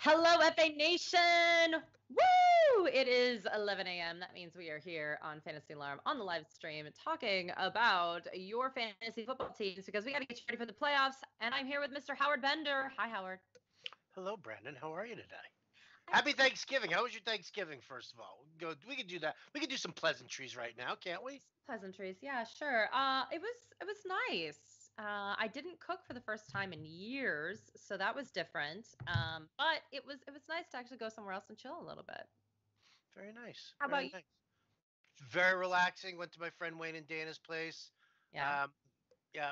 Hello, FA Nation! Woo! It is 11 a.m. That means we are here on Fantasy Alarm on the live stream talking about your fantasy football teams because we got to get you ready for the playoffs. And I'm here with Mr. Howard Bender. Hi, Howard. Hello, Brandon. How are you today? I'm Happy Thanksgiving. How was your Thanksgiving, first of all? We could do that. We could do some pleasantries right now, can't we? pleasantries. Yeah, sure. It was nice. I didn't cook for the first time in years, so that was different. But it was nice to actually go somewhere else and chill a little bit. Very nice. How about Very you? nice. Very relaxing. Went to my friend Wayne and Dana's place. Yeah. Um, yeah,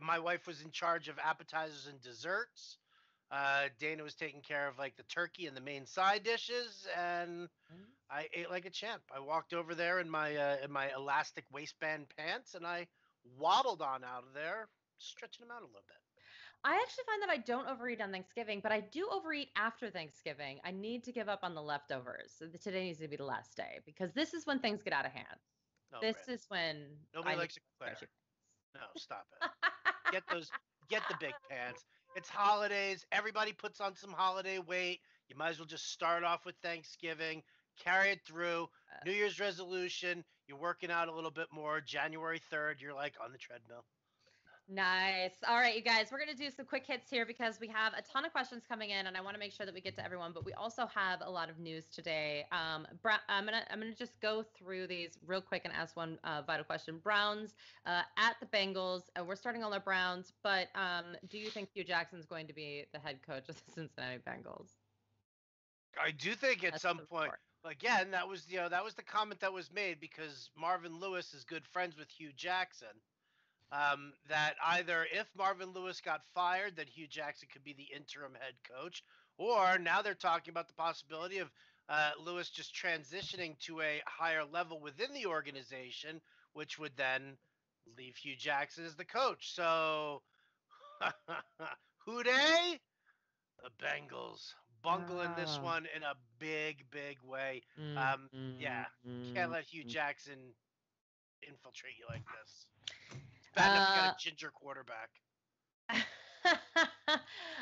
my wife was in charge of appetizers and desserts. Dana was taking care of like the turkey and the main side dishes, and I ate like a champ. I walked over there in my elastic waistband pants, and I waddled on out of there, stretching them out a little bit. I actually find that I don't overeat on Thanksgiving, but I do overeat after Thanksgiving. I need to give up on the leftovers. So today needs to be the last day because this is when things get out of hand. No, This Brandon. is when Nobody I need likes a to stretch quitter. it. No, stop it. Get those, get the big pants. It's holidays. Everybody puts on some holiday weight. You might as well just start off with Thanksgiving, carry it through. New Year's resolution, you're working out a little bit more. January 3rd, you're like on the treadmill. Nice. All right, you guys, we're going to do some quick hits here because we have a ton of questions coming in and I want to make sure that we get to everyone, but we also have a lot of news today. I'm gonna just go through these real quick and ask one vital question. Browns at the Bengals. We're starting all our Browns, but do you think Hugh Jackson's going to be the head coach of the Cincinnati Bengals? I do think at That's some the point, report. again, that was the comment that was made because Marvin Lewis is good friends with Hugh Jackson. That either if Marvin Lewis got fired, that Hugh Jackson could be the interim head coach, or now they're talking about the possibility of Lewis just transitioning to a higher level within the organization, which would then leave Hugh Jackson as the coach. So, who they? The Bengals bunkling this Oh. one in a big, big way. Mm, Yeah, mm, can't mm, let Hugh mm. Jackson infiltrate you like this. It's bad enough you got a Uh, ginger quarterback.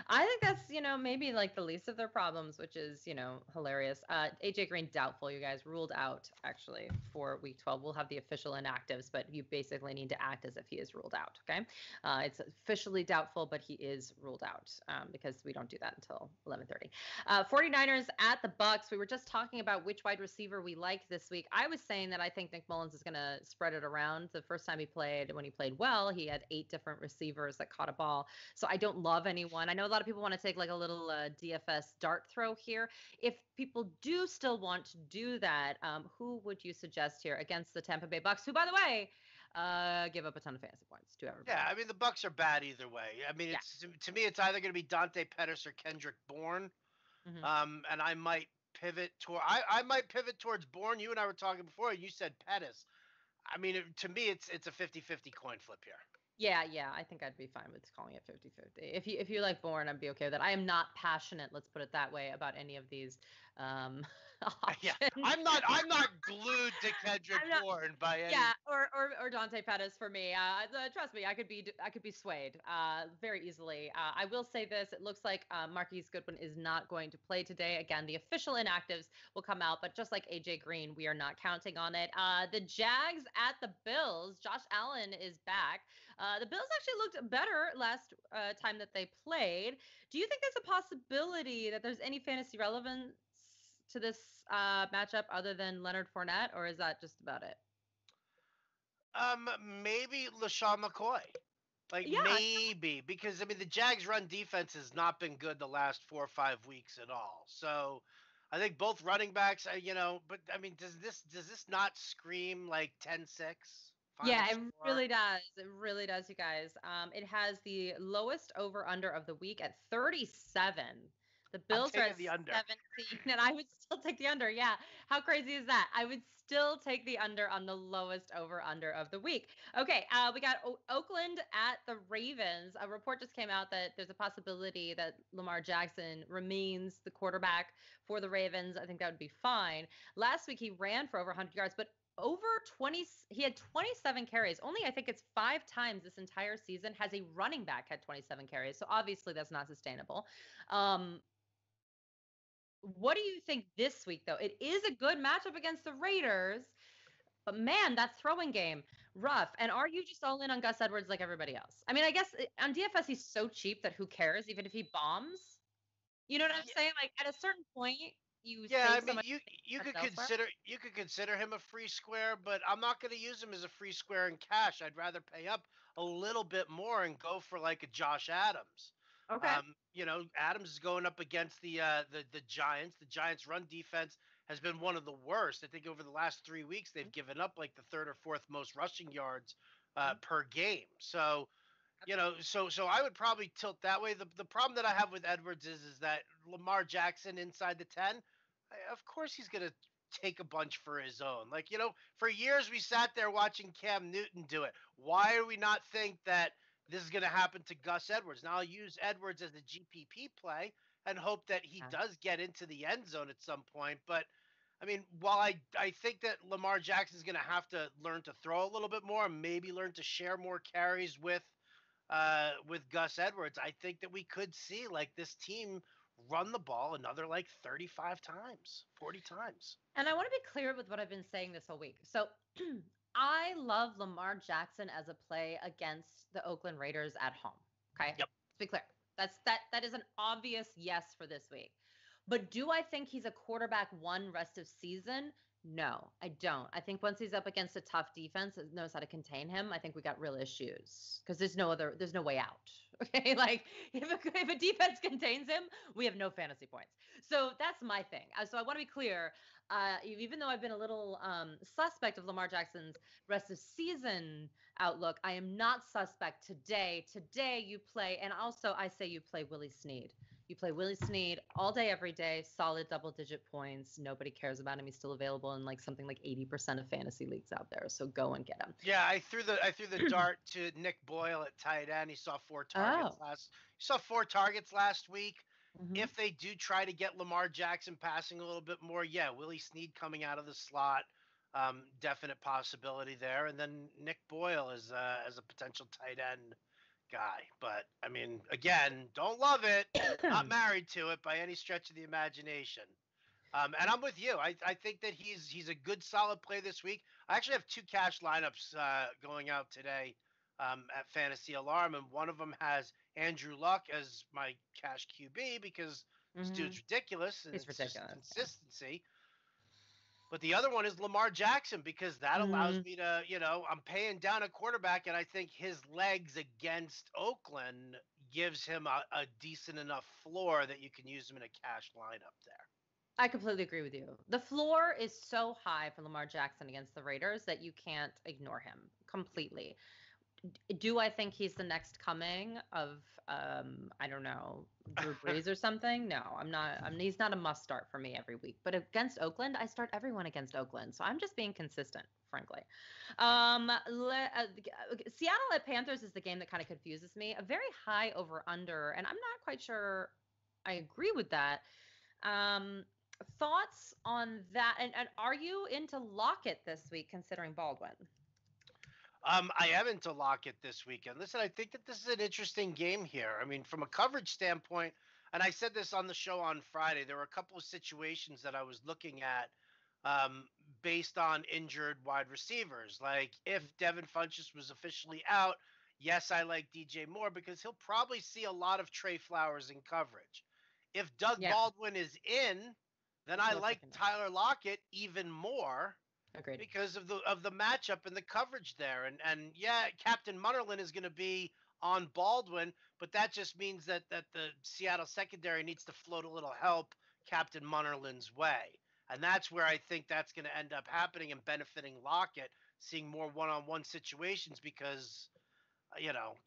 I think that's, maybe like the least of their problems, which is, hilarious. AJ Green doubtful, you guys, ruled out actually for week 12. We'll have the official inactives, but you basically need to act as if he is ruled out. Okay. It's officially doubtful, but he is ruled out because we don't do that until 11:30. 49ers at the Bucks. We were just talking about which wide receiver we like this week. I was saying that I think Nick Mullins is going to spread it around. The first time he played, when he played well, he had 8 different receivers that caught a ball. So I don't love anyone. I know a lot of people want to take like a little DFS dart throw here. If people do still want to do that, who would you suggest here against the Tampa Bay Bucks, who, by the way, give up a ton of fantasy points to Yeah, everybody? I mean the Bucks are bad either way. I mean Yeah. it's to me it's either going to be Dante Pettis or Kendrick Bourne. Hmm. And I might pivot toward I might pivot towards Bourne. You and I were talking before. You said Pettis. I mean to me it's a 50-50 coin flip here. Yeah, I think I'd be fine with calling it 50-50. If you like Bourne, I'd be okay with that. I am not passionate, let's put it that way, about any of these um, Yeah, options. I'm not glued to Kendrick I'm not. Bourne by any. Yeah, or Dante Pettis for me. Trust me, I could be swayed very easily. I will say this: it looks like Marquise Goodwin is not going to play today. Again, the official inactives will come out, but just like AJ Green, we are not counting on it. The Jags at the Bills. Josh Allen is back. The Bills actually looked better last time that they played. Do you think there's a possibility that there's any fantasy relevance to this matchup other than Leonard Fournette, or is that just about it? Maybe LaShawn McCoy. Like Yeah, maybe because I mean the Jags run defense has not been good the last 4 or 5 weeks at all. So I think both running backs, but I mean does this not scream like 10-6 final yeah, it score? really does. It really does, you guys. It has the lowest over under of the week at 37. The I'm Bills are taking at the under. 17, and I would still take the under. Yeah. How crazy is that? I would still take the under on the lowest over under of the week. Okay, we got Oakland at the Ravens. A report just came out that there's a possibility that Lamar Jackson remains the quarterback for the Ravens. I think that would be fine. Last week he ran for over 100 yards, but over 20 he had 27 carries. Only I think it's 5 times this entire season has a running back had 27 carries. So obviously that's not sustainable. um What do you think this week, though? It is a good matchup against the Raiders, but man, that throwing game, rough. And are you just all in on Gus Edwards like everybody else? I mean, I guess on DFS he's so cheap that who cares, even if he bombs? You know what I'm saying? Like at a certain point, you Yeah, I save mean, some you could elsewhere. consider him a free square, but I'm not going to use him as a free square in cash. I'd rather pay up a little bit more and go for like a Josh Adams. Okay. Adams is going up against the Giants. The Giants' run defense has been one of the worst. I think over the last 3 weeks they've given up like the third or fourth most rushing yards per game. So so I would probably tilt that way. The problem that I have with Edwards is that Lamar Jackson inside the 10, of course he's going to take a bunch for his own. Like, for years we sat there watching Cam Newton do it. Why do we not think that this is going to happen to Gus Edwards? Now I'll use Edwards as a GPP play and hope that he does get into the end zone at some point. But I mean, while I think that Lamar Jackson is going to have to learn to throw a little bit more, maybe learn to share more carries with Gus Edwards, I think that we could see like this team run the ball another like 35 times, 40 times. And I want to be clear with what I've been saying this whole week. So I love Lamar Jackson as a play against the Oakland Raiders at home. Okay. Yep. Let's be clear. That is an obvious yes for this week. But do I think he's a quarterback one rest of season? No, I don't. I think once he's up against a tough defense that knows how to contain him, I think we got real issues because there's no way out. Okay, like if a defense contains him, we have no fantasy points. So that's my thing. So I want to be clear. Even though I've been a little suspect of Lamar Jackson's rest of season outlook, I am not suspect today. Today you play, and also I say you play Willie Snead. You play Willie Snead all day, every day, solid double-digit points. Nobody cares about him. He's still available in like something like 80% of fantasy leagues out there. So go and get him. Yeah, I threw the dart to Nick Boyle at tight end. He saw four targets last week. Mm-hmm. If they do try to get Lamar Jackson passing a little bit more, yeah, Willie Snead coming out of the slot, definite possibility there. And then Nick Boyle as a potential tight end guy. But I mean, again, don't love it. Not married to it by any stretch of the imagination. And I'm with you. I think that he's a good solid play this week. I actually have two cash lineups going out today at Fantasy Alarm, and one of them has Andrew Luck as my cash QB because this dude's ridiculous and it's ridiculous. Just consistency. But the other one is Lamar Jackson because that allows me to, I'm paying down a quarterback, and I think his legs against Oakland gives him a decent enough floor that you can use him in a cash lineup there. I completely agree with you. The floor is so high for Lamar Jackson against the Raiders that you can't ignore him completely. Do I think he's the next coming of, I don't know, Drew Brees or something? No, I'm not. He's not a must start for me every week. But against Oakland, I start everyone against Oakland. So I'm just being consistent, frankly. Seattle at Panthers is the game that kind of confuses me. A very high over-under, and I'm not quite sure I agree with that. Thoughts on that? And are you into Lockett this week, considering Baldwin? I am into Lockett this weekend. Listen, I think that this is an interesting game here. I mean, from a coverage standpoint, and I said this on the show on Friday, there were a couple of situations that I was looking at based on injured wide receivers. Like if Devin Funchess was officially out, yes, I like DJ Moore because he'll probably see a lot of Trey Flowers in coverage. If Doug Baldwin is in, then I like Tyler Lockett even more. Agreed. Because of the matchup and the coverage there. And yeah, Captain Munnerlyn is going to be on Baldwin, but that just means that the Seattle secondary needs to float a little help Captain Munnerlyn's way. And that's where I think that's going to end up happening and benefiting Lockett, seeing more one-on-one situations because,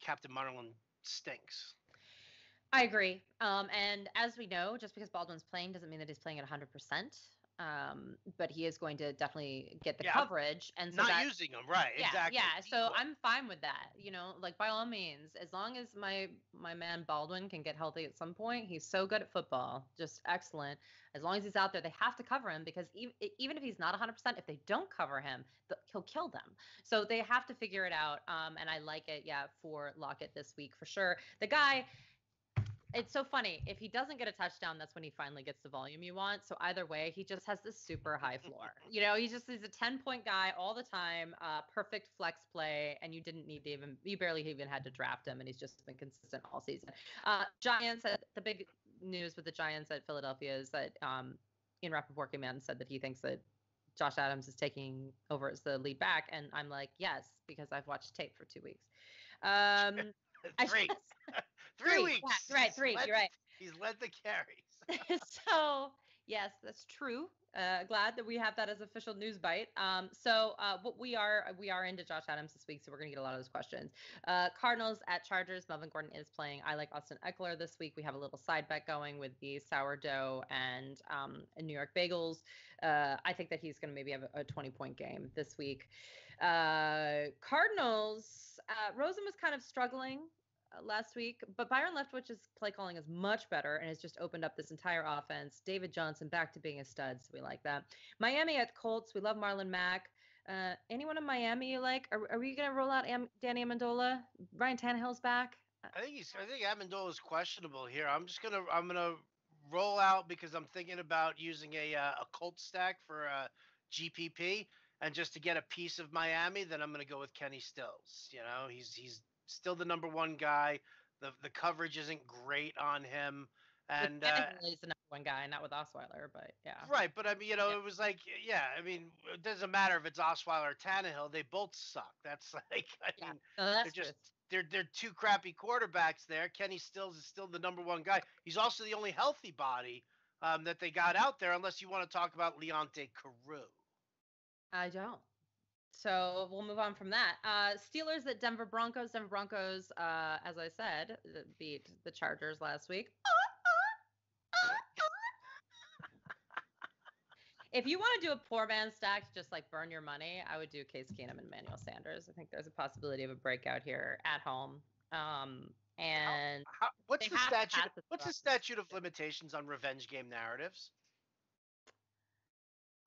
Captain Munnerlyn stinks. I agree. And as we know, just because Baldwin's playing doesn't mean that he's playing at 100%. But he is going to definitely get the coverage, and so not using him, right? Yeah, exactly. Yeah, so I'm fine with that. Like by all means, as long as my man Baldwin can get healthy at some point, he's so good at football, just excellent. As long as he's out there, they have to cover him because even if he's not 100%, if they don't cover him, he'll kill them. So they have to figure it out. And I like it, for Lockett this week for sure. The guy. It's so funny. If he doesn't get a touchdown, that's when he finally gets the volume you want. So either way, he just has this super high floor. He's a 10-point guy all the time, perfect flex play, and you barely even had to draft him, and he's just been consistent all season. Giants, the big news with the Giants at Philadelphia is that Ian Rappaport came out and said that he thinks that Josh Adams is taking over as the lead back, and I'm like, yes, because I've watched tape for 2 weeks. Three. 3 weeks. Yeah, right, three. You're right. He's led the carries. So yes, that's true. Glad that we have that as official news bite. What we are into Josh Adams this week, so we're gonna get a lot of those questions. Cardinals at Chargers. Melvin Gordon is playing. I like Austin Eckler this week. We have a little side bet going with the sourdough and New York Bagels. I think that he's gonna maybe have a 20-point game this week. Cardinals. Rosen was kind of struggling last week, but Byron Leftwich's play calling is much better and has just opened up this entire offense. David Johnson back to being a stud, so we like that. Miami at Colts, we love Marlon Mack. Anyone in Miami you like? Are we gonna roll out Danny Amendola? Ryan Tannehill's back. I think Amendola is questionable here. I'm gonna roll out because I'm thinking about using a Colt stack for GPP, and just to get a piece of Miami, then I'm gonna go with Kenny Stills. He's still the number one guy. The coverage isn't great on him, and he's the number one guy, not with Osweiler, but yeah. Right, but I mean, it was like, yeah, I mean, it doesn't matter if it's Osweiler or Tannehill; they both suck. That's like, they're two crappy quarterbacks there. Kenny Stills is still the number one guy. He's also the only healthy body that they got out there, unless you want to talk about Leonte Carew. I don't. So we'll move on from that. Steelers at Denver Broncos. Denver Broncos, as I said, beat the Chargers last week. If you want to do a poor man stack to just like burn your money, I would do Case Keenum and Emmanuel Sanders. I think there's a possibility of a breakout here at home. And what's the statute of limitations on revenge game narratives?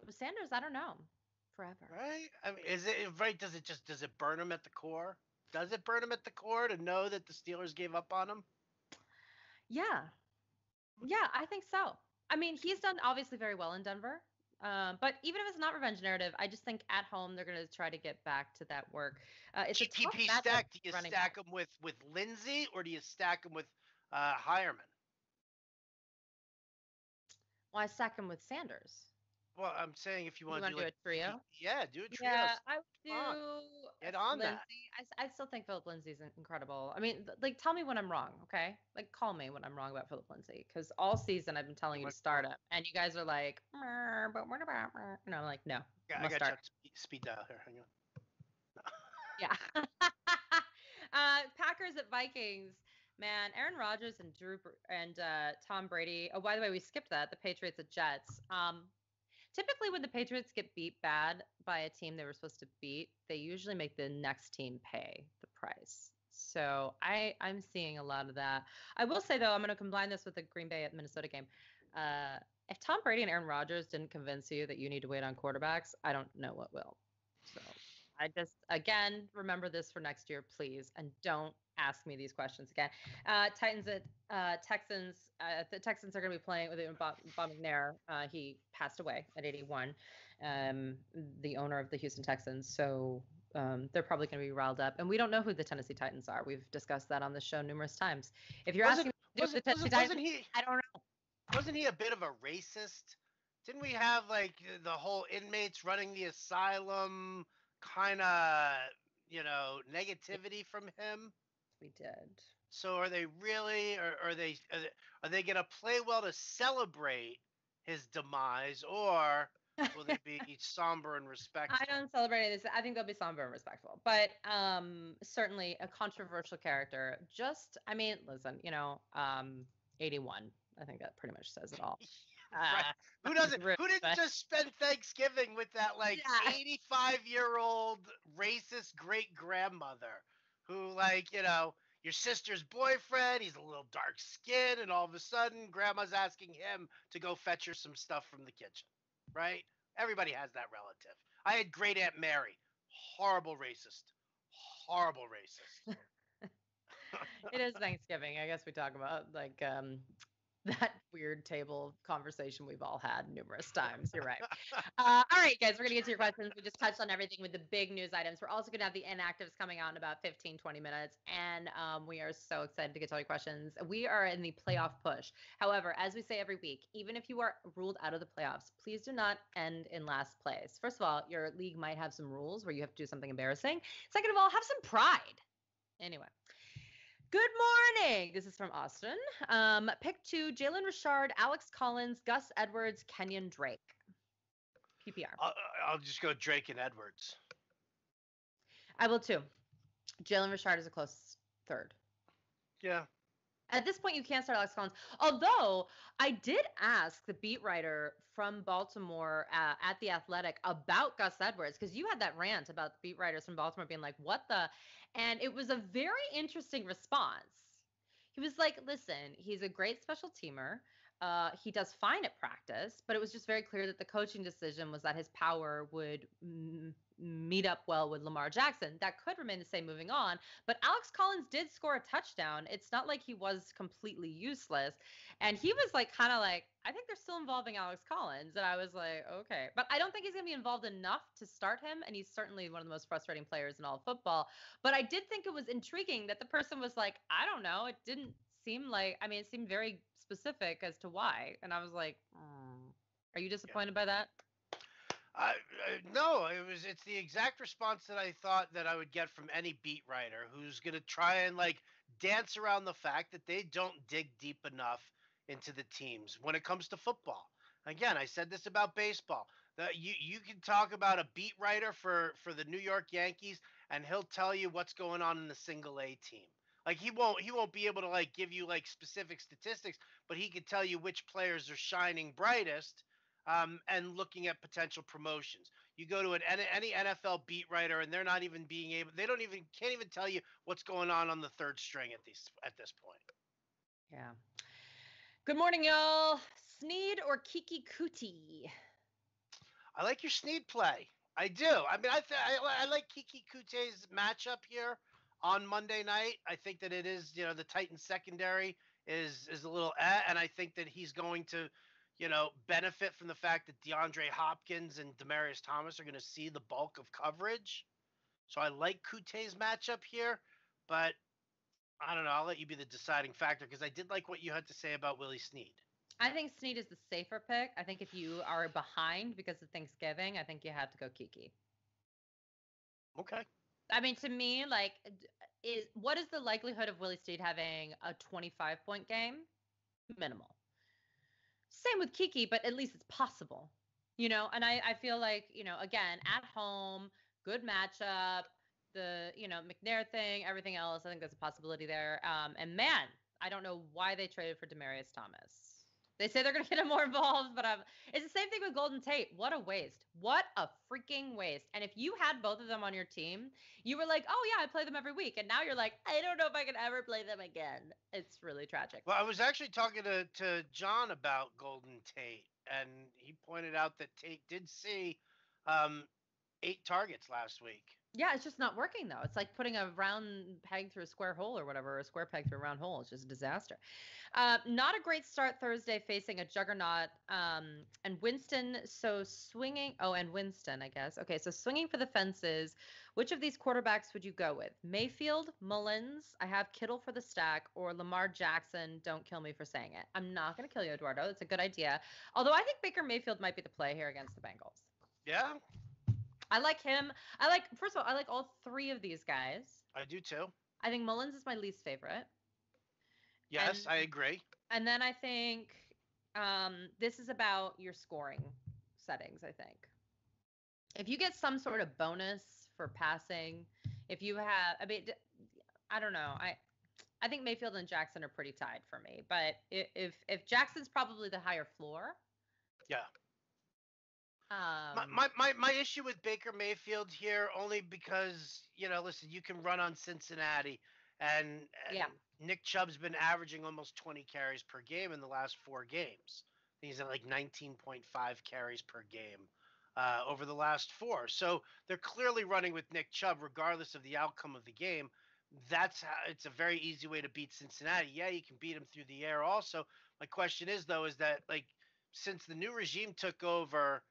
With Sanders, I don't know. Forever. Right? I mean, is it right? Does it burn him at the core? Does it burn him at the core to know that the Steelers gave up on him? Yeah, I think so. I mean, he's done obviously very well in Denver. But even if it's not revenge narrative, I just think at home they're going to try to get back to that work. It's GPP stack. Do you stack him with Lindsey, or do you stack him with Hireman? Well, I stack him with Sanders. Well, I'm saying if you want to do a trio. Yeah, do a trio. Yeah, I would do. Get on Lindsey. that. I still think Philip Lindsay's incredible. I mean, like, tell me when I'm wrong, okay? Like, call me when I'm wrong about Philip Lindsay, because all season I've been telling you to start him, and you guys are like, but what about? And I'm like, no. Yeah, I got start. Speed dial here. Hang on. Yeah. Packers at Vikings. Man, Aaron Rodgers and Tom Brady. Oh, by the way, we skipped that. The Patriots at Jets. Typically, when the Patriots get beat bad by a team they were supposed to beat, they usually make the next team pay the price. So I'm seeing a lot of that. I will say, though, I'm going to combine this with the Green Bay at Minnesota game. If Tom Brady and Aaron Rodgers didn't convince you that you need to wait on quarterbacks, I don't know what will. So I just, again, remember this for next year, please, and don't ask me these questions again. Titans at Texans. The Texans are going to be playing with Bob McNair. He passed away at 81, the owner of the Houston Texans. So they're probably going to be riled up. And we don't know who the Tennessee Titans are. We've discussed that on the show numerous times. If you're asking me the Tennessee Titans, I don't know. Wasn't he a bit of a racist? Didn't we have like the whole inmates running the asylum kind of, negativity from him? We did. So are they really, or are they going to play well to celebrate his demise, or will they be somber and respectful? I don't celebrate this. I think they'll be somber and respectful, but certainly a controversial character. Listen, 81. I think that pretty much says it all. Right. Who didn't just spend Thanksgiving with that 85-year-old racist great grandmother who your sister's boyfriend, he's a little dark skinned, and all of a sudden grandma's asking him to go fetch her some stuff from the kitchen, right? Everybody has that relative. I had Great Aunt Mary, horrible racist. It is Thanksgiving. I guess we talk about like that weird table conversation we've all had numerous times. You're right. All right, guys, we're going to get to your questions. We just touched on everything with the big news items. We're also going to have the inactives coming out in about 15, 20 minutes. And we are so excited to get to all your questions. We are in the playoff push. However, as we say every week, even if you are ruled out of the playoffs, please do not end in last place. First of all, your league might have some rules where you have to do something embarrassing. Second of all, have some pride. Anyway. Good morning. This is from Austin. Pick 2, Jalen Richard, Alex Collins, Gus Edwards, Kenyon Drake. PPR. I'll just go Drake and Edwards. I will too. Jalen Richard is a close third. Yeah. At this point, you can't start Alex Collins. Although I did ask the beat writer from Baltimore at The Athletic about Gus Edwards, because you had that rant about the beat writers from Baltimore being like, what the? And it was a very interesting response. He was like, listen, he's a great special teamer. He does fine at practice, but it was just very clear that the coaching decision was that his power would meet up well with Lamar Jackson. That could remain the same moving on, but Alex Collins did score a touchdown. It's not like he was completely useless. And he was like, kind of like, I think they're still involving Alex Collins. And I was like, okay. But I don't think he's going to be involved enough to start him. And he's certainly one of the most frustrating players in all of football. But I did think it was intriguing that the person was like, I don't know. It didn't seem like, I mean, it seemed very specific as to why. And I was like, are you disappointed by that? No, it's the exact response that I thought that I would get from any beat writer who's going to try and like dance around the fact that they don't dig deep enough into the teams when it comes to football. Again, I said this about baseball. That you can talk about a beat writer for the New York Yankees and he'll tell you what's going on in the single A team. Like he won't be able to like give you like specific statistics, but he could tell you which players are shining brightest, and looking at potential promotions. You go to any NFL beat writer, and they're not even being able. They don't even can't even tell you what's going on the third string at this point. Yeah. Good morning, y'all. Sneed or Kiki Kuti? I like your Snead play. I do. I mean, I like Kiki Kute's matchup here on Monday night. I think that it is, the Titans secondary is a little and I think that he's going to, benefit from the fact that DeAndre Hopkins and Demaryius Thomas are going to see the bulk of coverage. So I like Kute's matchup here, but I don't know. I'll let you be the deciding factor because I did like what you had to say about Willie Snead. I think Snead is the safer pick. I think if you are behind because of Thanksgiving, I think you have to go Kiki. Okay. I mean, to me, like, what is the likelihood of Willie Snead having a 25-point game? Minimal. Same with Kiki, but at least it's possible, and I feel like, again, at home, good matchup, the, McNair thing, everything else, I think there's a possibility there. And man, I don't know why they traded for Demaryius Thomas. They say they're going to get him more involved, but it's the same thing with Golden Tate. What a waste. What a freaking waste. And if you had both of them on your team, you were like, oh, yeah, I play them every week. And now you're like, I don't know if I can ever play them again. It's really tragic. Well, I was actually talking to John about Golden Tate, and he pointed out that Tate did see 8 targets last week. Yeah, it's just not working, though. It's like putting a round peg through a square hole or whatever, or a square peg through a round hole. It's just a disaster. Not a great start Thursday facing a juggernaut. And Winston, and Winston, I guess. Okay, so swinging for the fences. Which of these quarterbacks would you go with? Mayfield, Mullins, I have Kittle for the stack, or Lamar Jackson, don't kill me for saying it. I'm not going to kill you, Eduardo. That's a good idea. Although I think Baker Mayfield might be the play here against the Bengals. Yeah? I like him. First of all, I like all 3 of these guys. I do too. I think Mullins is my least favorite. Yes, I agree. And then I think this is about your scoring settings, I think. If you get some sort of bonus for passing, if you have, I don't know. I think Mayfield and Jackson are pretty tied for me. But if Jackson's probably the higher floor. Yeah. My issue with Baker Mayfield here only because, listen, you can run on Cincinnati and Nick Chubb's been averaging almost 20 carries per game in the last 4 games. He's at like 19.5 carries per game over the last 4. So they're clearly running with Nick Chubb regardless of the outcome of the game. it's a very easy way to beat Cincinnati. Yeah, you can beat them through the air also. My question is though, is that like since the new regime took over,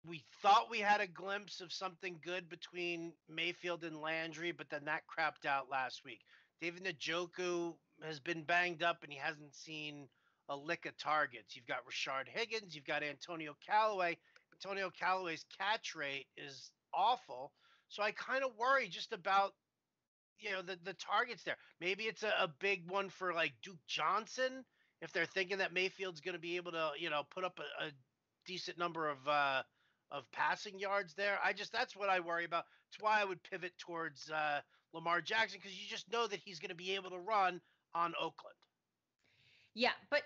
we thought we had a glimpse of something good between Mayfield and Landry, but then that crapped out last week. David Njoku has been banged up and he hasn't seen a lick of targets. You've got Rashard Higgins, you've got Antonio Callaway. Antonio Callaway's catch rate is awful. So I kind of worry just about the targets there. Maybe it's a big one for like Duke Johnson if they're thinking that Mayfield's going to be able to put up a decent number of passing yards there. That's what I worry about. It's why I would pivot towards Lamar Jackson because you just know that he's going to be able to run on Oakland. Yeah, but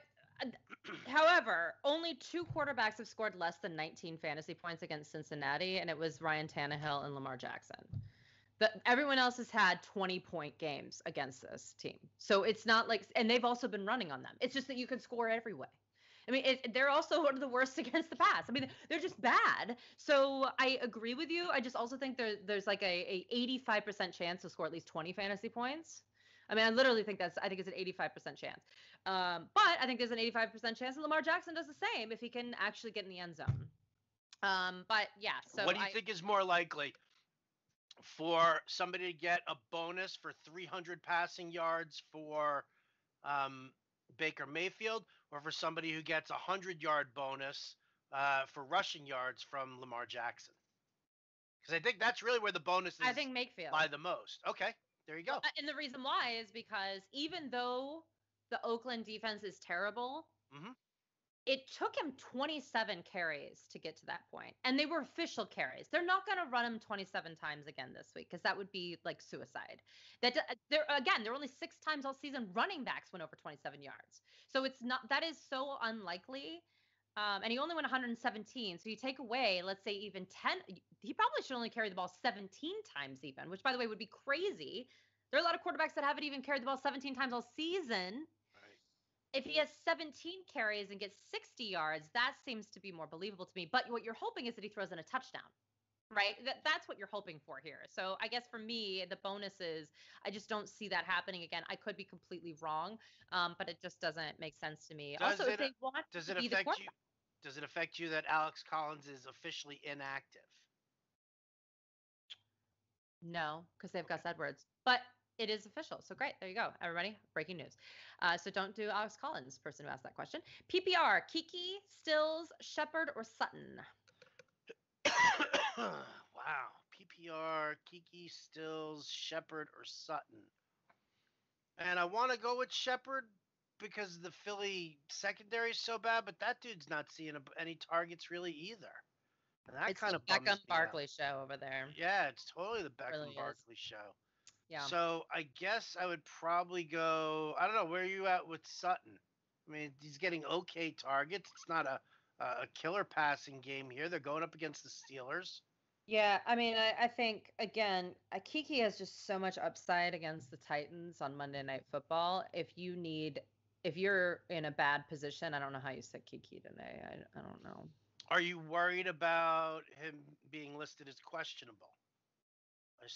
however, only 2 quarterbacks have scored less than 19 fantasy points against Cincinnati, and it was Ryan Tannehill and Lamar Jackson. Everyone else has had 20-point games against this team. So it's not like, and they've also been running on them. It's just that you can score every way. I mean, they're also one of the worst against the pass. I mean, they're just bad. So I agree with you. I just also think there's like a 85% chance to score at least 20 fantasy points. I mean, I literally think it's an 85% chance. But I think there's an 85% chance that Lamar Jackson does the same if he can actually get in the end zone. But yeah, so what do you think is more likely? For somebody to get a bonus for 300 passing yards for Baker Mayfield, or for somebody who gets a 100-yard bonus for rushing yards from Lamar Jackson? Because I think that's really where the bonuses I think Mayfield lie the most. Okay, there you go. And the reason why is because even though the Oakland defense is terrible, it took him 27 carries to get to that point. And they were official carries. They're not going to run him 27 times again this week because that would be like suicide. There are only 6 times all season running backs went over 27 yards. So that is so unlikely. And he only went 117. So you take away, let's say even 10, he probably should only carry the ball 17 times even, which by the way would be crazy. There are a lot of quarterbacks that haven't even carried the ball 17 times all season. If he has 17 carries and gets 60 yards, that seems to be more believable to me. But what you're hoping is that he throws in a touchdown, right? That's what you're hoping for here. So I guess for me, the bonuses, I just don't see that happening again. I could be completely wrong, but it just doesn't make sense to me. Does it affect you that Alex Collins is officially inactive? No, because they've Gus Edwards. But it is official. So great. There you go, everybody. Breaking news. So don't do Alex Collins, person who asked that question. PPR, Kiki, Stills, Shepard, or Sutton? Wow. PPR, Kiki, Stills, Shepard, or Sutton. And I want to go with Shepard because the Philly secondary is so bad, but that dude's not seeing any targets really either. And that kind of Beckham Barkley show over there. Yeah, it's totally the Beckham Barkley show. Yeah. So I guess I would probably go. I don't know. Where are you at with Sutton? I mean, he's getting okay targets. It's not a killer passing game here. They're going up against the Steelers. Yeah, I mean, I think again, Kiki has just so much upside against the Titans on Monday Night Football. If you're in a bad position, I don't know how you sit Kiki today. I don't know. Are you worried about him being listed as questionable?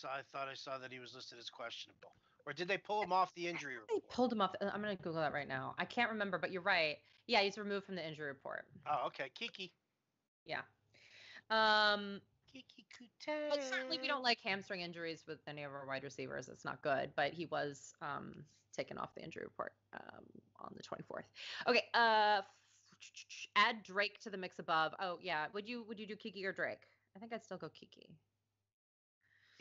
I thought I saw that he was listed as questionable. Or did they pull him off the injury report? They pulled him off. I'm going to Google that right now. I can't remember, but you're right. Yeah, he's removed from the injury report. Oh, okay. Kiki. Yeah. Kiki Kute. Well, certainly we don't like hamstring injuries with any of our wide receivers. It's not good, but he was taken off the injury report on the 24th. Okay. Add Drake to the mix above. Oh, yeah. Would you do Kiki or Drake? I think I'd still go Kiki.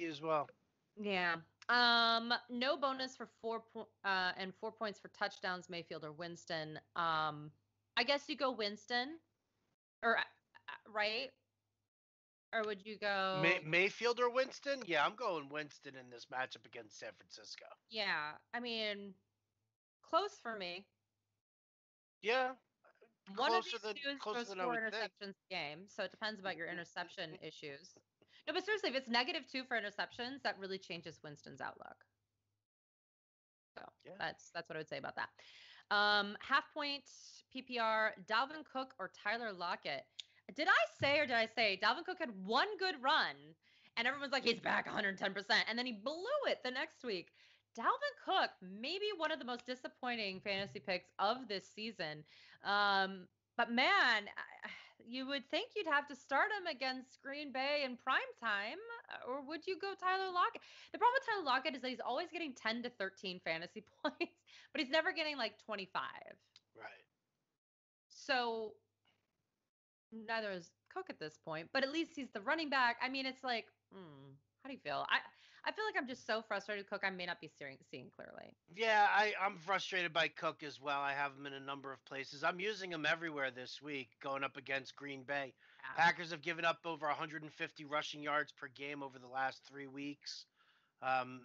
As well. Yeah. No bonus for 4 points for touchdowns, Mayfield or Winston. I guess you go Winston, or right? Or would you go Mayfield or Winston? Yeah, I'm going Winston in this matchup against San Francisco. Yeah, I mean, close for me. Yeah. One of these two throws 4 interceptions a game, so it depends about your interception issues. No, but seriously, if it's -2 for interceptions, that really changes Winston's outlook. So yeah. That's what I would say about that. Half point PPR, Dalvin Cook or Tyler Lockett. Did I say Dalvin Cook had one good run, and everyone's like, he's back 110%, and then he blew it the next week. Dalvin Cook, maybe one of the most disappointing fantasy picks of this season. But man, you would think you'd have to start him against Green Bay in prime time, or would you go Tyler Lockett? The problem with Tyler Lockett is that he's always getting 10 to 13 fantasy points, but he's never getting like 25. Right. So neither is Cook at this point, but at least he's the running back. I mean, it's like, how do you feel? I feel like I'm just so frustrated with Cook. I may not be seeing clearly. Yeah, I'm frustrated by Cook as well. I have him in a number of places. I'm using him everywhere this week, going up against Green Bay. Yeah. Packers have given up over 150 rushing yards per game over the last 3 weeks. And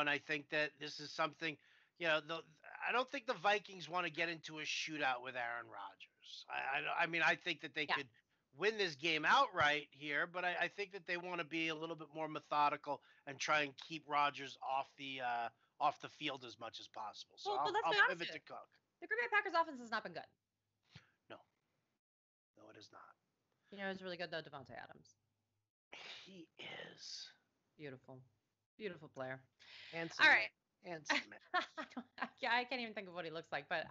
I think that this is something, I don't think the Vikings want to get into a shootout with Aaron Rodgers. I mean, I think that they could win this game outright here, but I think that they want to be a little bit more methodical and try and keep Rodgers off the field as much as possible. So Well, let's be I'll honest pivot to Cook. The Green Bay Packers offense has not been good. No, it is not. It's really good though, Devontae Adams. He is Beautiful player. handsome. All right. Handsome. I can't even think of what he looks like, but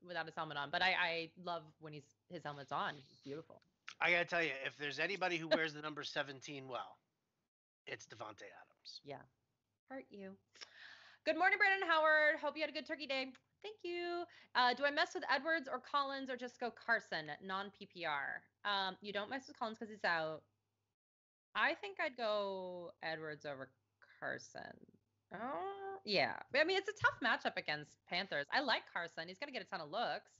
without his helmet on. But I love when his helmet's on. He's beautiful. I gotta tell you, if there's anybody who wears the number 17 well, it's Devontae Adams. Yeah. Hurt you. Good morning, Brandon Howard. Hope you had a good turkey day. Thank you. Do I mess with Edwards or Collins or just go Carson, non-PPR? You don't mess with Collins because he's out. I think I'd go Edwards over Carson. Oh, yeah. I mean, it's a tough matchup against Panthers. I like Carson. He's going to get a ton of looks.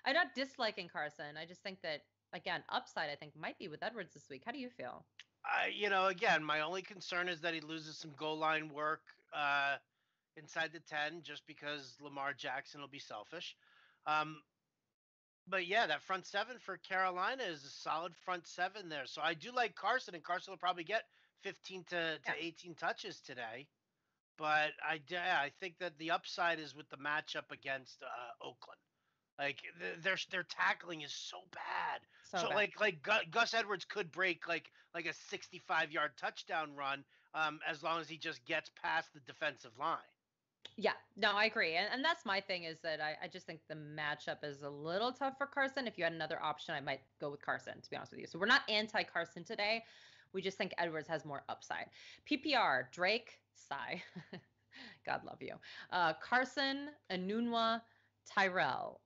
I'm not disliking Carson. I just think that, again, upside, I think, might be with Edwards this week. How do you feel? Again, my only concern is that he loses some goal line work inside the 10 just because Lamar Jackson will be selfish. But yeah, that front seven for Carolina is a solid front seven there. So I do like Carson, and Carson will probably get 15 to 18 touches today. But I think that the upside is with the matchup against Oakland. Like their tackling is so bad. So bad. like Gus Edwards could break like a 65-yard touchdown run as long as he just gets past the defensive line. Yeah, no, I agree. And that's my thing is that I just think the matchup is a little tough for Carson. If you had another option, I might go with Carson, to be honest with you. So we're not anti-Carson today. We just think Edwards has more upside. PPR, Drake, Sigh. God love you. Carson, Enunwa, Tyrell,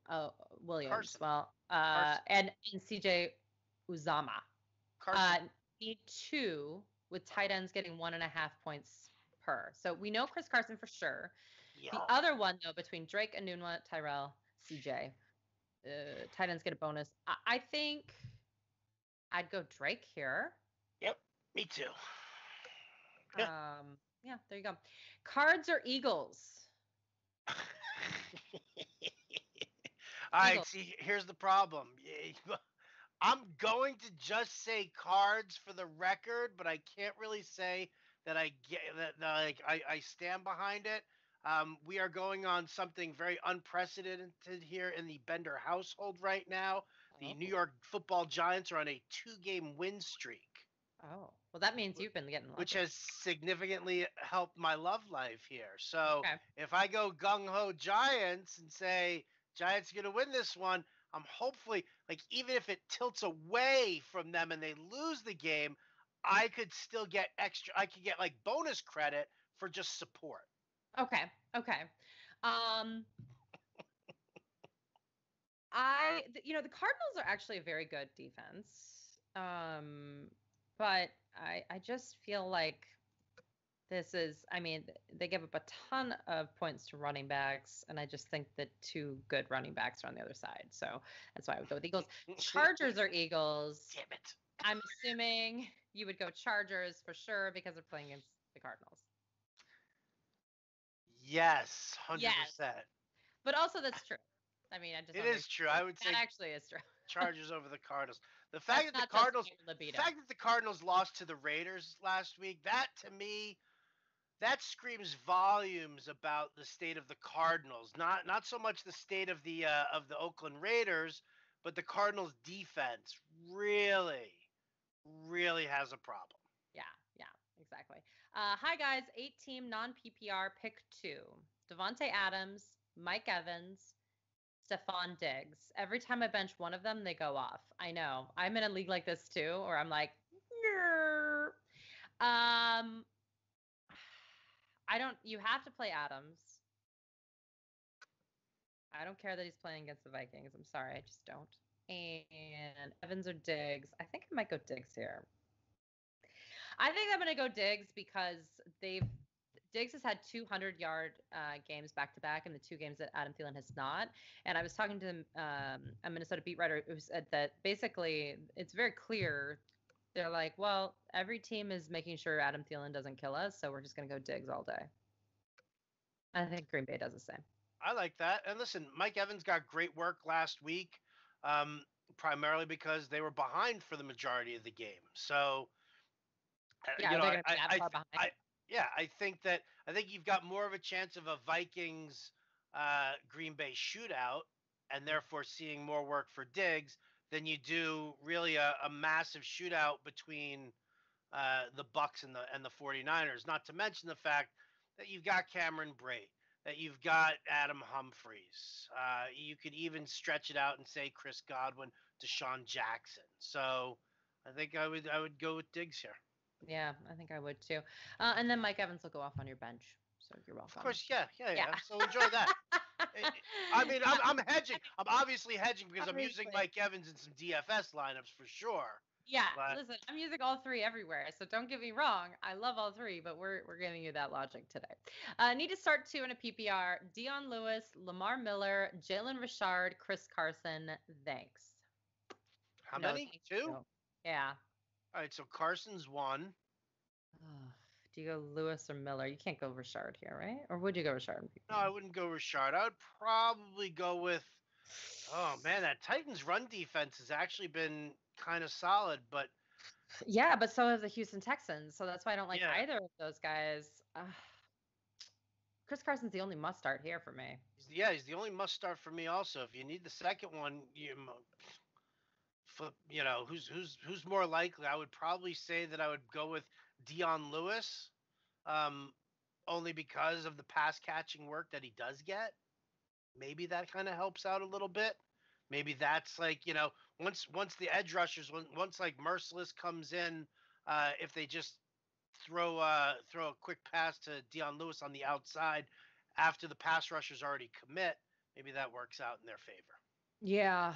Williams. Carson. Well, Carson. And CJ Uzama. Carson. Need 2 with tight ends getting 1.5 points per. So we know Chris Carson for sure. Yeah. The other one, though, between Drake, Enunwa, Tyrell, CJ, tight ends get a bonus. I think I'd go Drake here. Yep, me too. Yeah, there you go. Cards or Eagles? All right, see, here's the problem. I'm going to just say Cards for the record, but I can't really say that I get that. Like I stand behind it. We are going on something very unprecedented here in the Bender household right now. The New York Football Giants are on a 2-game win streak. Oh, well, that means you've been getting lucky. Which has significantly helped my love life here. So if I go gung-ho Giants and say Giants are going to win this one, I'm hopefully, like, even if it tilts away from them and they lose the game, I could still get I could get like bonus credit for just support. Okay. The Cardinals are actually a very good defense. But I just feel like this is, I mean, they give up a ton of points to running backs, and I just think that 2 good running backs are on the other side. So that's why I would go with Eagles. Chargers or Eagles? Damn it. I'm assuming you would go Chargers for sure because they're playing against the Cardinals. Yes, 100%. Yes. But also that's true. I mean, it is true. I would say that actually is true. Chargers over the Cardinals. The fact that the Cardinals lost to the Raiders last week, that to me, that screams volumes about the state of the Cardinals. Not so much the state of the Oakland Raiders, but the Cardinals defense really has a problem. Yeah, exactly. Hi guys, 8-team non-PPR pick 2. Devontae Adams, Mike Evans, Stephon Diggs. Every time I bench one of them, they go off. I know. I'm in a league like this too, or I'm like, "Grr." um, I don't. You have to play Adams. I don't care that he's playing against the Vikings. I'm sorry, I just don't. And Evans or Diggs. I think I might go Diggs here. I think I'm going to go Diggs because Diggs has had 200-yard games back to back in the 2 games that Adam Thielen has not. And I was talking to a Minnesota beat writer who said that basically it's very clear. They're like, well, every team is making sure Adam Thielen doesn't kill us, so we're just going to go Diggs all day. I think Green Bay does the same. I like that. And listen, Mike Evans got great work last week, primarily because they were behind for the majority of the game. So, Yeah, you are know, they going to be that far behind? yeah, I think you've got more of a chance of a Vikings Green Bay shootout, and therefore seeing more work for Diggs than you do really a massive shootout between the Bucks and the 49ers. Not to mention the fact that you've got Cameron Brate, that you've got Adam Humphries. You could even stretch it out and say Chris Godwin, Deshaun Jackson. So I think I would go with Diggs here. Yeah, I think I would too. And then Mike Evans will go off on your bench. So you're welcome. Of course, yeah. So enjoy that. I mean, I'm hedging. I'm obviously hedging because I'm using Mike Evans in some DFS lineups for sure. Yeah, listen, I'm using all 3 everywhere, so don't get me wrong. I love all 3, but we're giving you that logic today. Need to start 2 in a PPR. Dion Lewis, Lamar Miller, Jalen Richard, Chris Carson. Thanks. How many? 2? Yeah. All right, so Carson's 1. Do you go Lewis or Miller? You can't go Richard here, right? Or would you go Richard? No, I wouldn't go Richard. I would probably go with. Oh man, that Titans run defense has actually been kind of solid, but. Yeah, but so have the Houston Texans, so that's why I don't like either of those guys. Chris Carson's the only must start here for me. He's the only must start for me. Also, if you need the second one, who's more likely? I would probably say that I would go with Dion Lewis, only because of the pass catching work that he does get. Maybe that kind of helps out a little bit. Maybe that's like, once the edge rushers, once like Merciless comes in, if they just throw a quick pass to Dion Lewis on the outside after the pass rushers already commit, maybe that works out in their favor. Yeah.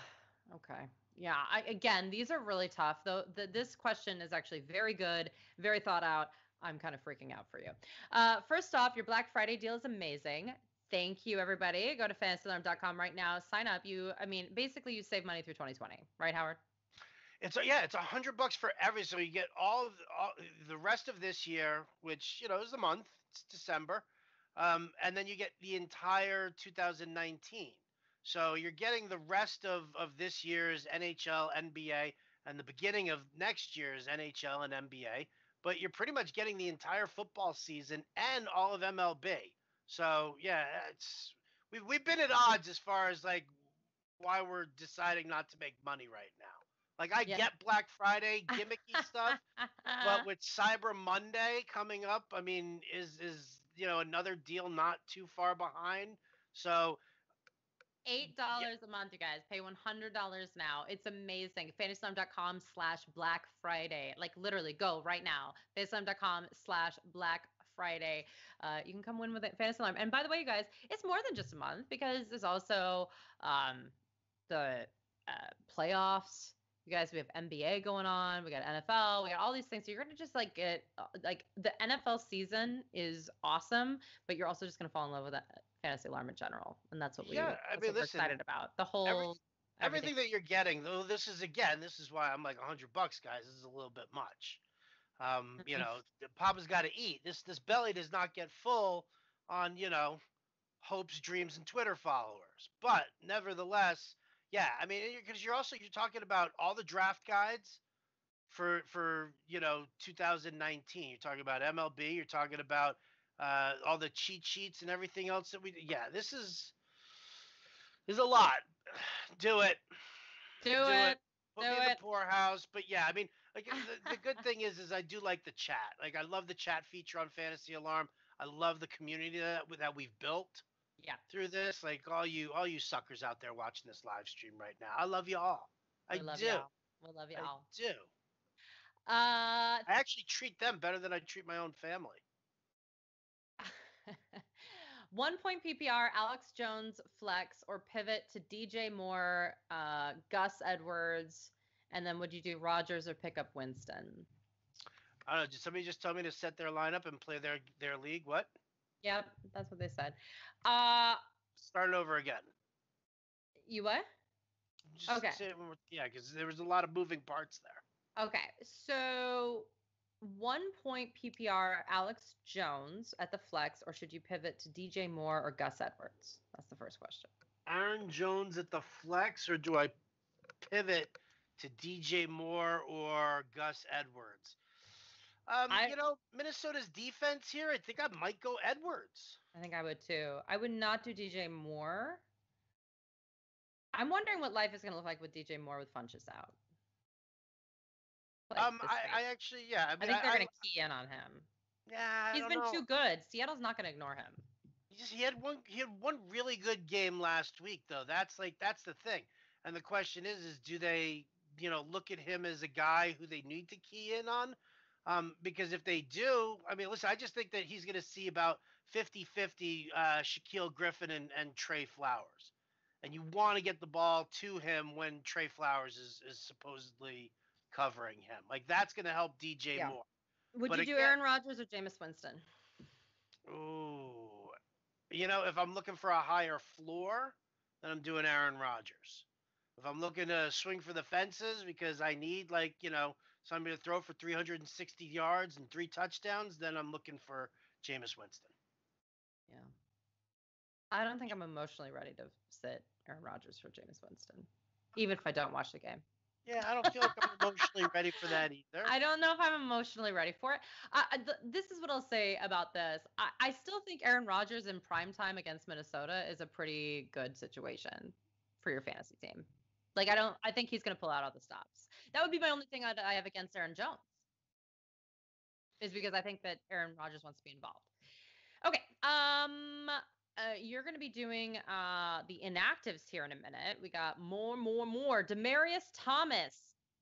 Okay. Yeah. Again, these are really tough, though. This question is actually very good, very thought out. I'm kind of freaking out for you. First off, your Black Friday deal is amazing. Thank you, everybody. Go to fantasyalarm.com right now. Sign up. Basically, you save money through 2020, right, Howard? It's $100 for every. So you get all the rest of this year, which is a month. It's December, and then you get the entire 2019. So you're getting the rest of this year's NHL, NBA, and the beginning of next year's NHL and NBA. But you're pretty much getting the entire football season and all of MLB. So yeah, we've been at odds as far as like why we're deciding not to make money right now. Like I get Black Friday gimmicky stuff, but with Cyber Monday coming up, I mean, is another deal not too far behind? So $8 a month, you guys. Pay $100 now. It's amazing. fantasyalarm.com/Black Friday. Like literally, go right now. fantasyalarm.com/Black Friday. You can come win with it, Fantasy Alarm. And by the way, you guys, it's more than just a month because there's also the playoffs. You guys, we have NBA going on. We got NFL. We got all these things. So you're going to just like get like the NFL season is awesome, but you're also just going to fall in love with that Fantasy Alarm in general. And that's what we're excited about. The whole everything that you're getting, though, this is why I'm like $100, guys. This is a little bit much. Papa's got to eat. This belly does not get full on, hopes, dreams, and Twitter followers. But nevertheless, yeah, I mean, because you're talking about all the draft guides for 2019. You're talking about MLB. You're talking about all the cheat sheets and everything else that we. Yeah, this is a lot. Do it. Do it. Put me in the poorhouse. But yeah, I mean, Like the good thing is I do like the chat. Like I love the chat feature on Fantasy Alarm. I love the community that we've built Yeah, through this. Like all you suckers out there watching this live stream right now. I love you all. I we love do. y'all. We love I y'all. do. Uh, I actually treat them better than I treat my own family. 1 point PPR, Alex Jones flex or pivot to DJ Moore, Gus Edwards, and then would you do Rogers or pick up Winston? I don't know. Did somebody just tell me to set their lineup and play their league? What? Yep, that's what they said. Start it over again. You what? Just Okay. say it one more, yeah, because there was a lot of moving parts there. Okay, so 1 point PPR, Alex Jones at the flex, or should you pivot to DJ Moore or Gus Edwards? That's the first question. Aaron Jones at the flex, or do I pivot to DJ Moore or Gus Edwards? Minnesota's defense here, I think I might go Edwards. I think I would too. I would not do DJ Moore. I'm wondering what life is going to look like with DJ Moore with Funchess out. I actually, yeah. I think they're going to key in on him. Yeah, he's been too good. Seattle's not going to ignore him. He had one really good game last week, though. That's the thing. And the question is do they, look at him as a guy who they need to key in on? Because if they do, I mean, listen, I just think that he's going to see about 50-50 Shaquille Griffin and Trey Flowers. And you want to get the ball to him when Trey Flowers is supposedly covering him. Like, that's going to help DJ Moore. Would you do Aaron Rodgers or Jameis Winston? Ooh. If I'm looking for a higher floor, then I'm doing Aaron Rodgers. If I'm looking to swing for the fences because I need, somebody to throw for 360 yards and 3 touchdowns, then I'm looking for Jameis Winston. Yeah. I don't think I'm emotionally ready to sit Aaron Rodgers for Jameis Winston, even if I don't watch the game. Yeah, I don't feel like I'm emotionally ready for that either. I don't know if I'm emotionally ready for it. This is what I'll say about this. I still think Aaron Rodgers in prime time against Minnesota is a pretty good situation for your fantasy team. I think he's going to pull out all the stops. That would be my only thing I have against Aaron Jones, is because I think that Aaron Rodgers wants to be involved. Okay. You're going to be doing the inactives here in a minute. We got more. Demaryius Thomas,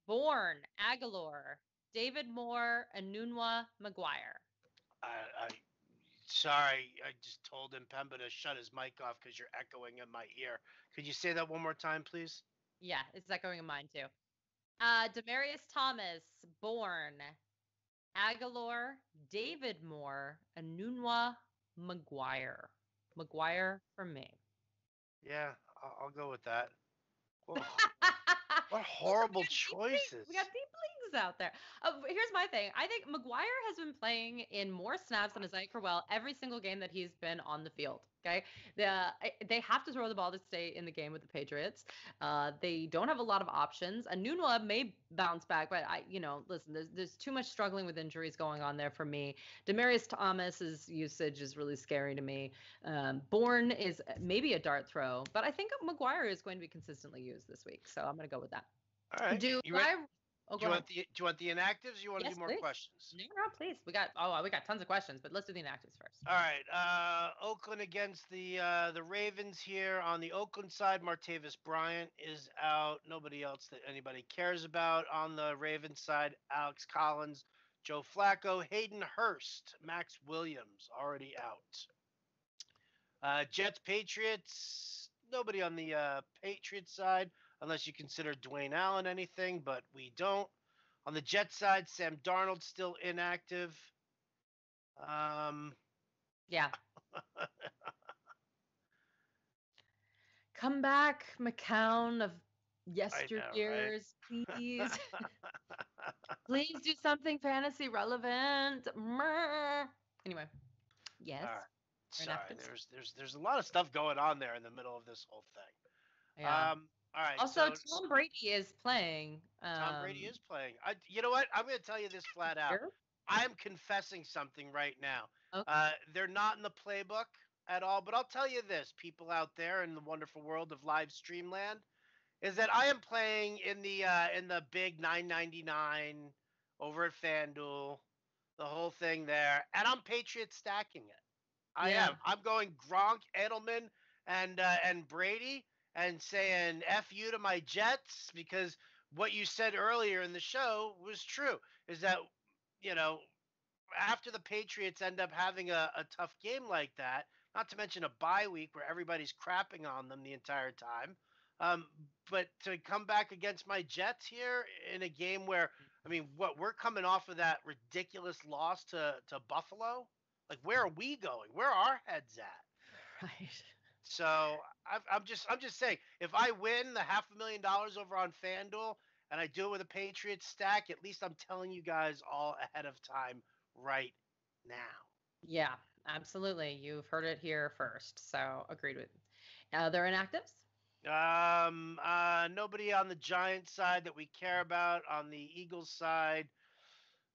Bourne, Aguilar, David Moore, Anunwa, McGuire. Sorry, I just told Pemba to shut his mic off because you're echoing in my ear. Could you say that one more time, please? Yeah, it's echoing in mine too. Demaryius Thomas, Bourne, Aguilar, David Moore, Anunwa, McGuire. McGuire for me. Yeah, I'll go with that. What horrible choices. We got deep leagues out there. Here's my thing. I think McGuire has been playing in more snaps than Isaiah Crowell every single game that he's been on the field. Okay, they have to throw the ball to stay in the game with the Patriots. They don't have a lot of options. Anunwa may bounce back, but listen, there's too much struggling with injuries going on there for me. Demaryius Thomas's usage is really scary to me. Bourne is maybe a dart throw, but I think McGuire is going to be consistently used this week, so I'm going to go with that. All right. Do you want the inactives? Or you want to do more questions? No, please. We got tons of questions, but let's do the inactives first. All right. Oakland against the Ravens here. On the Oakland side, Martavis Bryant is out. Nobody else that anybody cares about. On the Ravens side, Alex Collins, Joe Flacco, Hayden Hurst, Max Williams already out. Jets Patriots. Nobody on the Patriots side, unless you consider Dwayne Allen anything, but we don't. On the Jets side, Sam Darnold still inactive. Yeah. Come back, McCown of yesteryears, right? Please. Please do something fantasy relevant. Anyway, yes. All right. Sorry, there's a lot of stuff going on there in the middle of this whole thing. Yeah. All right. Also, Tom Brady is playing. Tom Brady is playing. You know what? I'm going to tell you this flat out. Sure? I'm confessing something right now. Okay. They're not in the playbook at all, but I'll tell you this, people out there in the wonderful world of live stream land, is that I am playing in the big $9.99 over at FanDuel, the whole thing there, and I'm Patriot stacking it. I Yeah. am. I'm going Gronk, Edelman, and Brady, and saying "f you" to my Jets, because what you said earlier in the show was true. Is that, you know, after the Patriots end up having a tough game like that, not to mention a bye week where everybody's crapping on them the entire time. Um, but to come back against my Jets here in a game where, I mean, what, we're coming off of that ridiculous loss to Buffalo. Like, where are we going? Where are our heads at? Right. So I'm just saying, if I win the $500,000 over on FanDuel and I do it with a Patriots stack, at least I'm telling you guys all ahead of time right now. Yeah, absolutely. You've heard it here first. So agreed with. Other inactives? Nobody on the Giants side that we care about. On the Eagles side,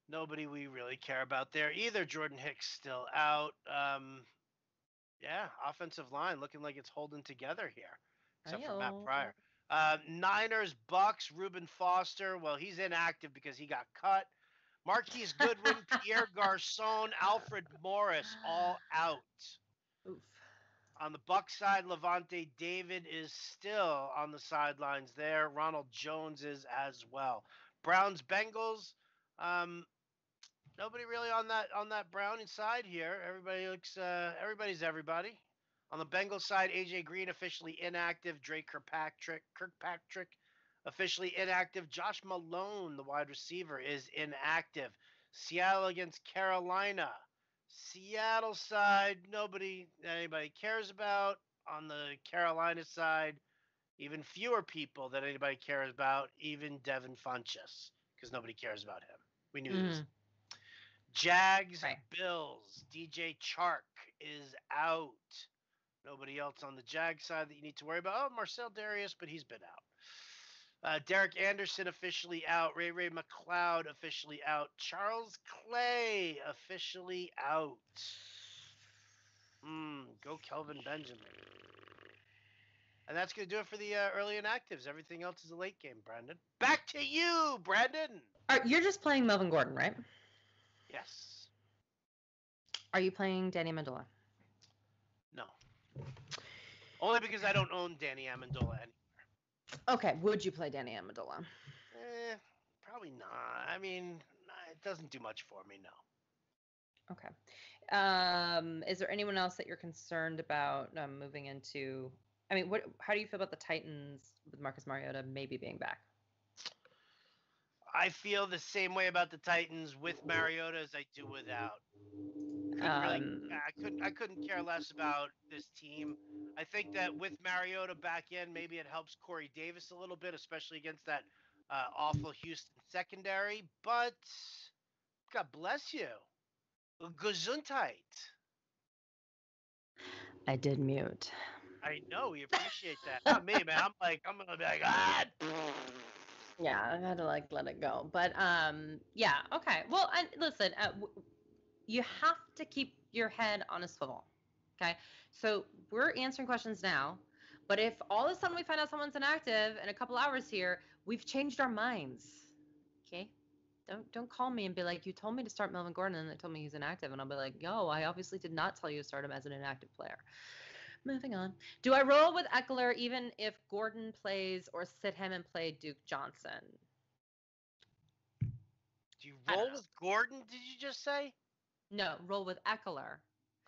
nobody we really care about there either. Jordan Hicks still out. Yeah, offensive line looking like it's holding together here, except for Matt Ayo. Pryor. Niners, Bucks, Reuben Foster. Well, he's inactive because he got cut. Marquise Goodwin, Pierre Garcon, Alfred Morris, all out. Oof. On the Bucks side, Levante David is still on the sidelines there. Ronald Jones is as well. Browns, Bengals. Um, Nobody really on that Browning side here. Everybody looks everybody's everybody. On the Bengals side, AJ Green officially inactive. Drake Kirkpatrick officially inactive. Josh Malone, the wide receiver, is inactive. Seattle against Carolina. Seattle side, nobody that anybody cares about. On the Carolina side, even fewer people that anybody cares about, even Devin Funchess, because nobody cares about him. We knew he was. Jags, Right. Bills. DJ Chark is out. Nobody else on the Jag side that you need to worry about. Oh, Marcel Darius, but he's been out. Derek Anderson officially out. Ray McLeod officially out. Charles Clay officially out. Go Kelvin Benjamin. And that's going to do it for the early inactives. Everything else is a late game, Brandon. Back to you, Brandon. All right, you're just playing Melvin Gordon, right? Yes. Are you playing Danny Amendola? No. Only because I don't own Danny Amendola anymore. Okay, would you play Danny Amendola? Probably not. I mean, it doesn't do much for me, no. Okay. Is there anyone else that you're concerned about moving into? I mean, how do you feel about the Titans with Marcus Mariota maybe being back? I feel the same way about the Titans with Mariota as I do without. I couldn't care less about this team. I think that with Mariota back in, maybe it helps Corey Davis a little bit, especially against that awful Houston secondary. But God bless you, Gesundheit. I did mute. I know we appreciate that. Not me, man. I'm gonna be like, ah. Yeah, I had to let it go. But yeah, okay. Well, and listen, you have to keep your head on a swivel. Okay, so we're answering questions now, but if all of a sudden we find out someone's inactive in a couple hours here, we've changed our minds. Okay, don't call me and be like, you told me to start Melvin Gordon and they told me he's inactive, and I'll be like, yo, I obviously did not tell you to start him as an inactive player. Moving on. Do I roll with Eckler even if Gordon plays, or sit him and play Duke Johnson? Do you roll with Gordon, did you just say? No, roll with Eckler.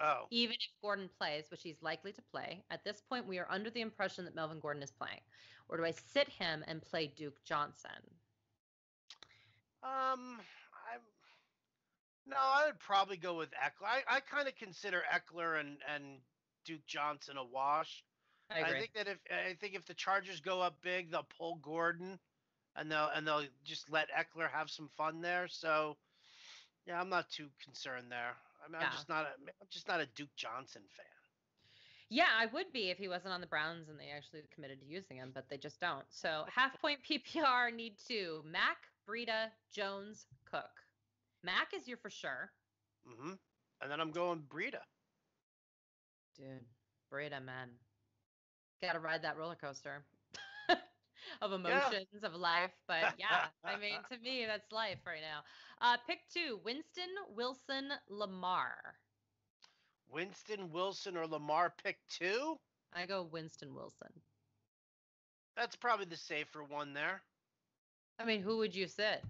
Oh. Even if Gordon plays, which he's likely to play. At this point, we are under the impression that Melvin Gordon is playing. Or do I sit him and play Duke Johnson? No, I would probably go with Eckler. I kind of consider Eckler and Duke Johnson a wash. I agree. I think if the Chargers go up big, they'll pull Gordon, and they'll just let Eckler have some fun there. So, yeah, I'm not too concerned there. I mean, I'm just not a Duke Johnson fan. Yeah, I would be if he wasn't on the Browns and they actually committed to using him, but they just don't. So half-point PPR need 2. Mack, Breida, Jones, Cook. Mack is your for sure. And then I'm going Breida. Dude, Breida, man. Got to ride that roller coaster. of Yeah. emotions of life. But yeah, I mean, to me, that's life right now. Pick two: Winston, Wilson, Lamar. Winston, Wilson, or Lamar pick two? I go Winston Wilson. That's probably the safer one there. I mean, who would you sit?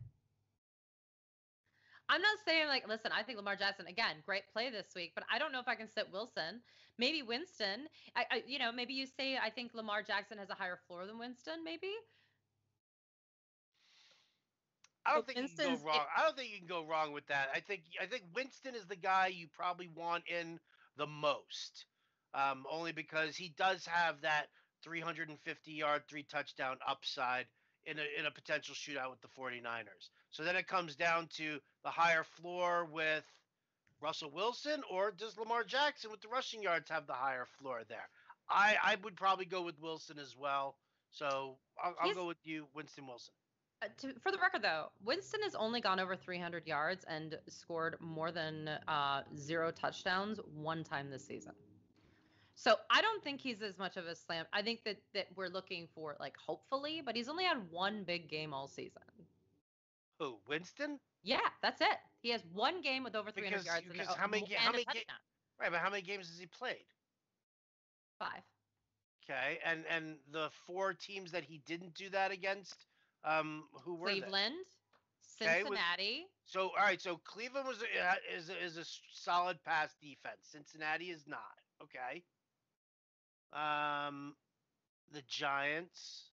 I'm not saying like, listen, I think Lamar Jackson again, great play this week, but I don't know if I can sit Wilson. Maybe Winston. Maybe you say I think Lamar Jackson has a higher floor than Winston. Maybe, I but don't think you can go Winston's wrong. I don't think you can go wrong with that. I think Winston is the guy you probably want in the most, only because he does have that 350-yard, 3 touchdown upside in a potential shootout with the 49ers. So then it comes down to the higher floor with Russell Wilson, or does Lamar Jackson with the rushing yards have the higher floor there? I would probably go with Wilson as well. So I'll he's go with you, Winston Wilson. for the record though, Winston has only gone over 300 yards and scored more than 0 touchdowns one time this season. So I don't think he's as much of a slam. I think that we're looking for like hopefully, but he's only had one big game all season. Who, Winston? Yeah, that's it. He has one game with over 300 Because yards because how many and a ga- touchdown. right, but how many games has he played? 5. Okay, and the four teams that he didn't do that against, who were they? Cleveland, Okay, Cincinnati. so all right, so Cleveland is a solid pass defense. Cincinnati is not. Okay, um, the Giants.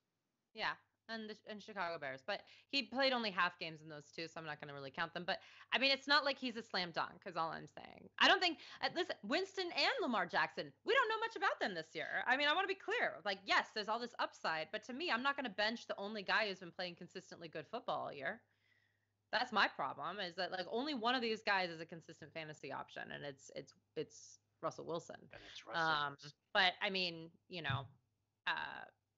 Yeah, and Chicago Bears. But he played only half games in those two, so I'm not going to really count them. But I mean, it's not like he's a slam dunk, is all I'm saying. I don't think. Listen, Winston and Lamar Jackson, we don't know much about them this year. I mean, I want to be clear. Like, yes, there's all this upside, but to me, I'm not going to bench the only guy who's been playing consistently good football all year. That's my problem. Is that like only one of these guys is a consistent fantasy option, and it's Russell Wilson. And it's Russell Wilson. But I mean, uh,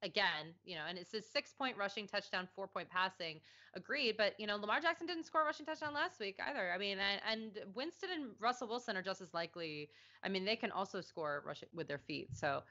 again, and it's a 6-point rushing touchdown, 4-point passing. Agreed. But, Lamar Jackson didn't score a rushing touchdown last week either. I mean, and Winston and Russell Wilson are just as likely. I mean, they can also score rushing with their feet. So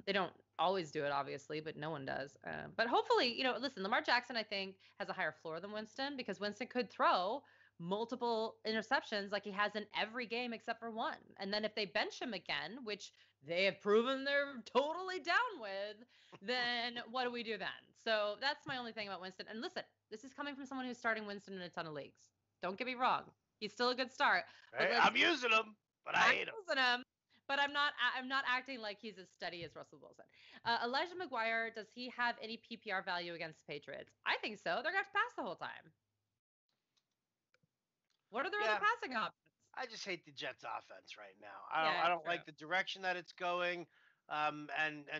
they don't always do it, obviously, but no one does. But hopefully, listen, Lamar Jackson, I think, has a higher floor than Winston because Winston could throw multiple interceptions like he has in every game except for one. And then if they bench him again, which they have proven they're totally down with, then what do we do then? So that's my only thing about Winston. And listen, this is coming from someone who's starting Winston in a ton of leagues. Don't get me wrong. He's still a good start. Right? I'm using him, but I hate him. Using him. But I'm not acting like he's as steady as Russell Wilson. Elijah McGuire, does he have any PPR value against the Patriots? I think so. They're going to pass the whole time. What are their other passing options? I just hate the Jets offense right now. I don't like the direction that it's going. And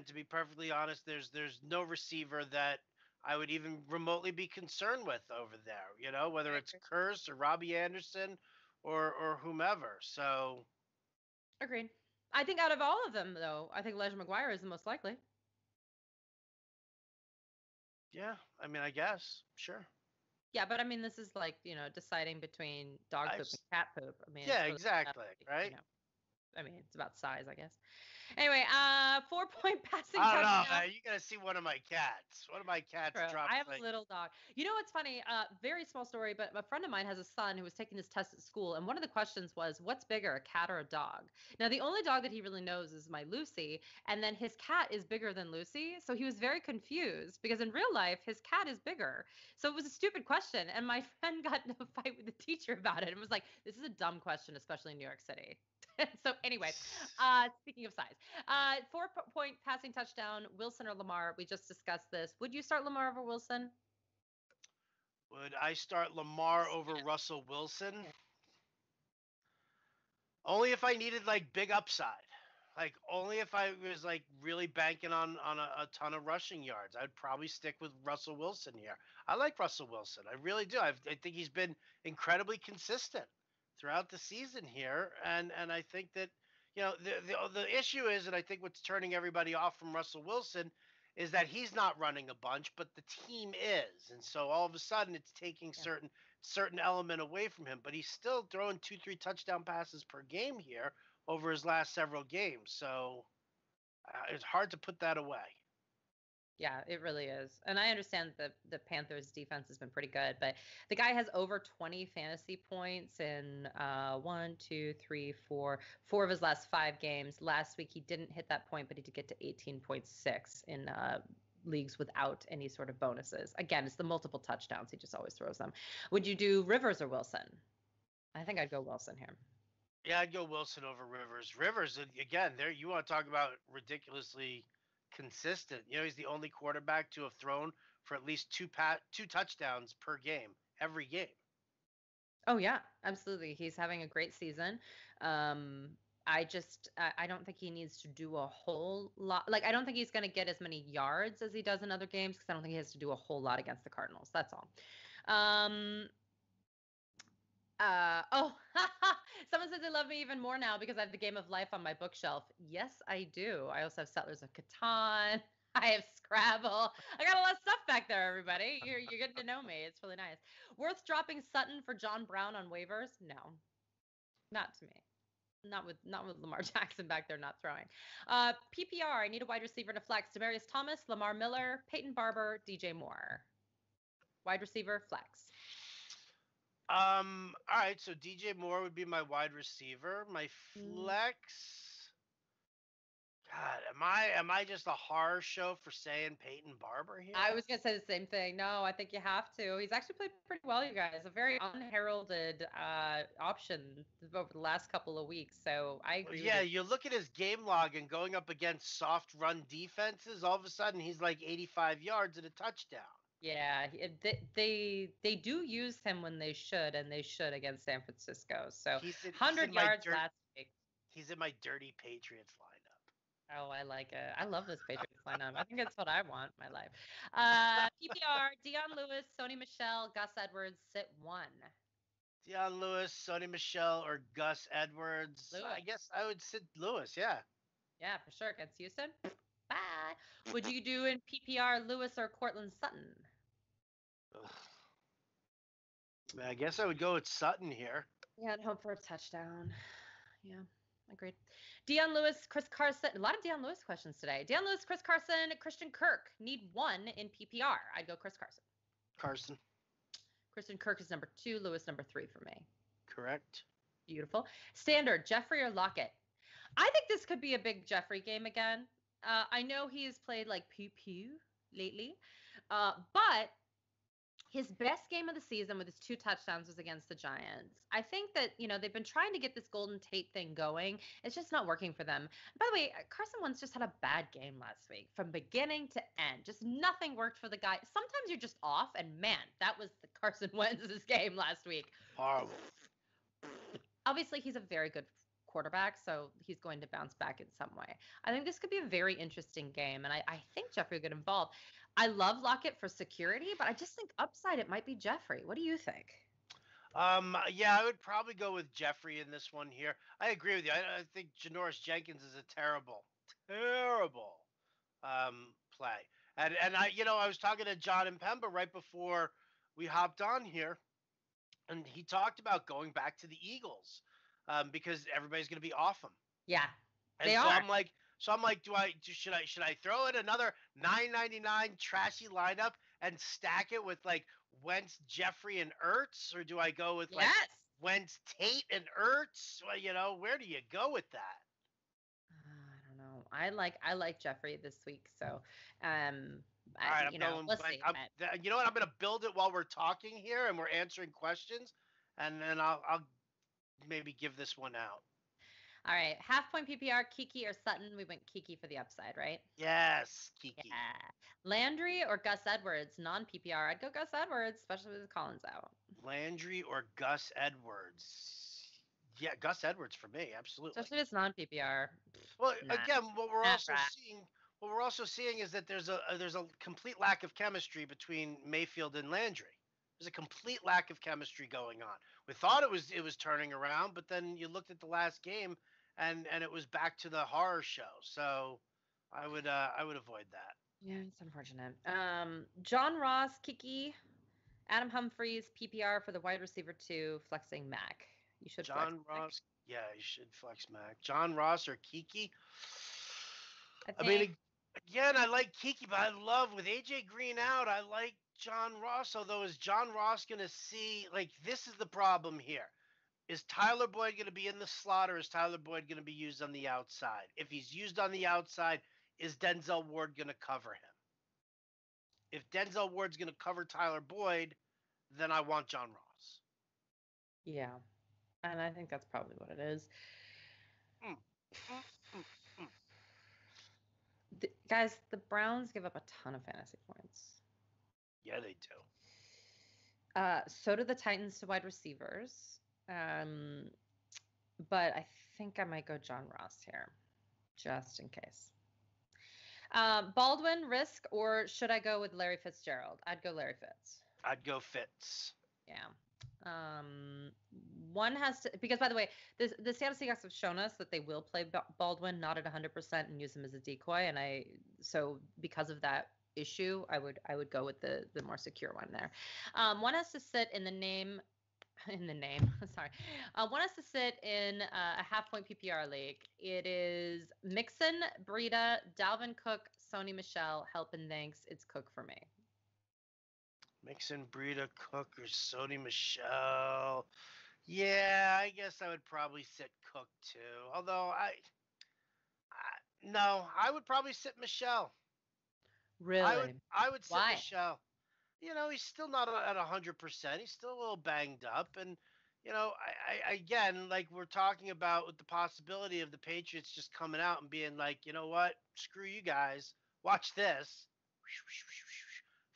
to be perfectly honest, there's no receiver that I would even remotely be concerned with over there. Whether it's Curse or Robbie Anderson or whomever. So agreed. I think out of all of them, though, I think Elijah McGuire is the most likely. Yeah, I mean, I guess sure. Yeah, but I mean, this is like, deciding between dog poop and cat poop. I mean, yeah, exactly, right? I mean, it's about size, I guess. Anyway, 4-point passing touchdown. I don't know, man. You got to see one of my cats. One of my cats dropped. I have a little dog. You know what's funny? Very small story, but a friend of mine has a son who was taking this test at school, and one of the questions was, what's bigger, a cat or a dog? Now, the only dog that he really knows is my Lucy, and then his cat is bigger than Lucy, so he was very confused because in real life, his cat is bigger. So it was a stupid question, and my friend got in a fight with the teacher about it and was like, this is a dumb question, especially in New York City. So anyway, speaking of size, 4-point passing touchdown, Wilson or Lamar. We just discussed this. Would you start Lamar over Wilson? Would I start Lamar over Russell Wilson? Only if I needed like big upside. Like only if I was like really banking on a ton of rushing yards. I'd probably stick with Russell Wilson here. I like Russell Wilson. I really do. I think he's been incredibly consistent throughout the season here, and I think that the issue is, and I think what's turning everybody off from Russell Wilson is that he's not running a bunch, but the team is, and so all of a sudden it's taking certain element away from him. But he's still throwing 2-3 touchdown passes per game here over his last several games, so it's hard to put that away. Yeah, it really is. And I understand the Panthers defense has been pretty good, but the guy has over 20 fantasy points in one, two, three, four of his last 5 games. Last week he didn't hit that point, but he did get to 18.6 in leagues without any sort of bonuses. Again, it's the multiple touchdowns. He just always throws them. Would you do Rivers or Wilson? I think I'd go Wilson here. Yeah, I'd go Wilson over Rivers. Rivers, again, there you want to talk about ridiculously consistent. You know, he's the only quarterback to have thrown for at least two touchdowns per game every game. Oh yeah, absolutely. He's having a great season. I don't think he needs to do a whole lot. Like I don't think he's going to get as many yards as he does in other games because I don't think he has to do a whole lot against the Cardinals. That's all. Um, oh, someone says they love me even more now because I have the Game of Life on my bookshelf. Yes, I do. I also have Settlers of Catan. I have Scrabble. I got a lot of stuff back there, everybody. You're getting to know me. It's really nice. Worth dropping Sutton for John Brown on waivers? No, not to me. Not with Lamar Jackson back there not throwing. PPR. I need a wide receiver to flex. Demaryius Thomas, Lamar Miller, Peyton Barber, DJ Moore. Wide receiver flex. All right, so DJ Moore would be my wide receiver. My flex. God, am I just a horror show for saying Peyton Barber here? I was gonna say the same thing. No, I think you have to. He's actually played pretty well, you guys. A very unheralded option over the last couple of weeks. So I agree. Yeah, with you look at his game log and going up against soft run defenses, all of a sudden he's like 85 yards and a touchdown. Yeah, they do use him when they should, and they should against San Francisco. So 100 yards last week. He's in my dirty Patriots lineup. Oh, I like it. I love this Patriots lineup. I think it's what I want in my life. PPR, Dion Lewis, Sony Michel, Gus Edwards, sit 1. Dion Lewis, Sony Michel, or Gus Edwards. Lewis. I guess I would sit Lewis, yeah. Yeah, for sure. Against Houston. Bye. Would you do in PPR Lewis or Cortland Sutton? Ugh. I guess I would go with Sutton here. Yeah, I'd hope for a touchdown. Yeah, agreed. Dion Lewis, Chris Carson. A lot of Dion Lewis questions today. Dion Lewis, Chris Carson, Christian Kirk. Need 1 in PPR. I'd go Chris Carson. Carson. Christian Kirk is number 2. Lewis number 3 for me. Correct. Beautiful. Standard, Jeffrey or Lockett? I think this could be a big Jeffrey game again. I know he has played like pew lately, but his best game of the season with his 2 touchdowns was against the Giants. I think that, they've been trying to get this Golden Tate thing going. It's just not working for them. By the way, Carson Wentz just had a bad game last week from beginning to end. Just nothing worked for the guy. Sometimes you're just off, and man, that was the Carson Wentz's game last week. Horrible. Obviously, he's a very good quarterback, so he's going to bounce back in some way. I think this could be a very interesting game, and I think Jeffrey will get involved. I love Lockett for security, but I just think upside it might be Jeffrey. What do you think? Yeah, I would probably go with Jeffrey in this one here. I agree with you. I think Janoris Jenkins is a terrible play. And I was talking to John and Pemba right before we hopped on here, and he talked about going back to the Eagles because everybody's going to be off him. Yeah, and they so are. I'm like, should I throw in another $9.99 trashy lineup and stack it with like Wentz, Jeffrey, and Ertz, or do I go with like Wentz, Tate, and Ertz? Well, where do you go with that? I don't know. I like Jeffrey this week, so all right, we'll see. You know what? I'm going to build it while we're talking here and we're answering questions, and then I'll maybe give this one out. All right, half point PPR, Kiki or Sutton? We went Kiki for the upside, right? Yes, Kiki. Yeah. Landry or Gus Edwards? Non-PPR, I'd go Gus Edwards, especially with Collins out. Landry or Gus Edwards? Yeah, Gus Edwards for me, absolutely. Especially if it's non-PPR. Well, again, what we're also seeing is that there's a complete lack of chemistry between Mayfield and Landry. There's a complete lack of chemistry going on. We thought it was turning around, but then you looked at the last game and it was back to the horror show. So I would avoid that. Yeah, it's unfortunate. John Ross, Kiki, Adam Humphries, PPR for the wide receiver 2, flexing Mac. You should John flex Ross. Mac. Yeah, you should flex Mac. John Ross or Kiki. I mean, Again, I like Kiki, but I love with AJ Green out. I like John Ross. Although, is John Ross going to see? Like, this is the problem here. Is Tyler Boyd going to be in the slot, or is Tyler Boyd going to be used on the outside? If he's used on the outside, is Denzel Ward going to cover him? If Denzel Ward's going to cover Tyler Boyd, then I want John Ross. Yeah, and I think that's probably what it is. Mm, mm, mm, mm. Guys, the Browns give up a ton of fantasy points. Yeah, they do. So do the Titans to wide receivers. But I think I might go John Ross here, just in case. Baldwin, risk, or should I go with Larry Fitzgerald? I'd go Larry Fitz. I'd go Fitz. Yeah. One has to, because by the way, the Seattle Seahawks have shown us that they will play Baldwin not at 100% and use him as a decoy, and so because of that issue, I would go with the more secure one there. One has to sit in the name. Sorry. One has to sit in a half-point PPR league. It is Mixon, Breida, Dalvin Cook, Sony Michel. Help and thanks. It's Cook for me. Mixon, Breida, Cook, or Sony Michel. Yeah, I guess I would probably sit Cook too. Although no, I would probably sit Michel. Really? I would sit Why? Michel. He's still not at 100%. He's still a little banged up, and I again, like we're talking about with the possibility of the Patriots just coming out and being like, you know what, screw you guys, watch this,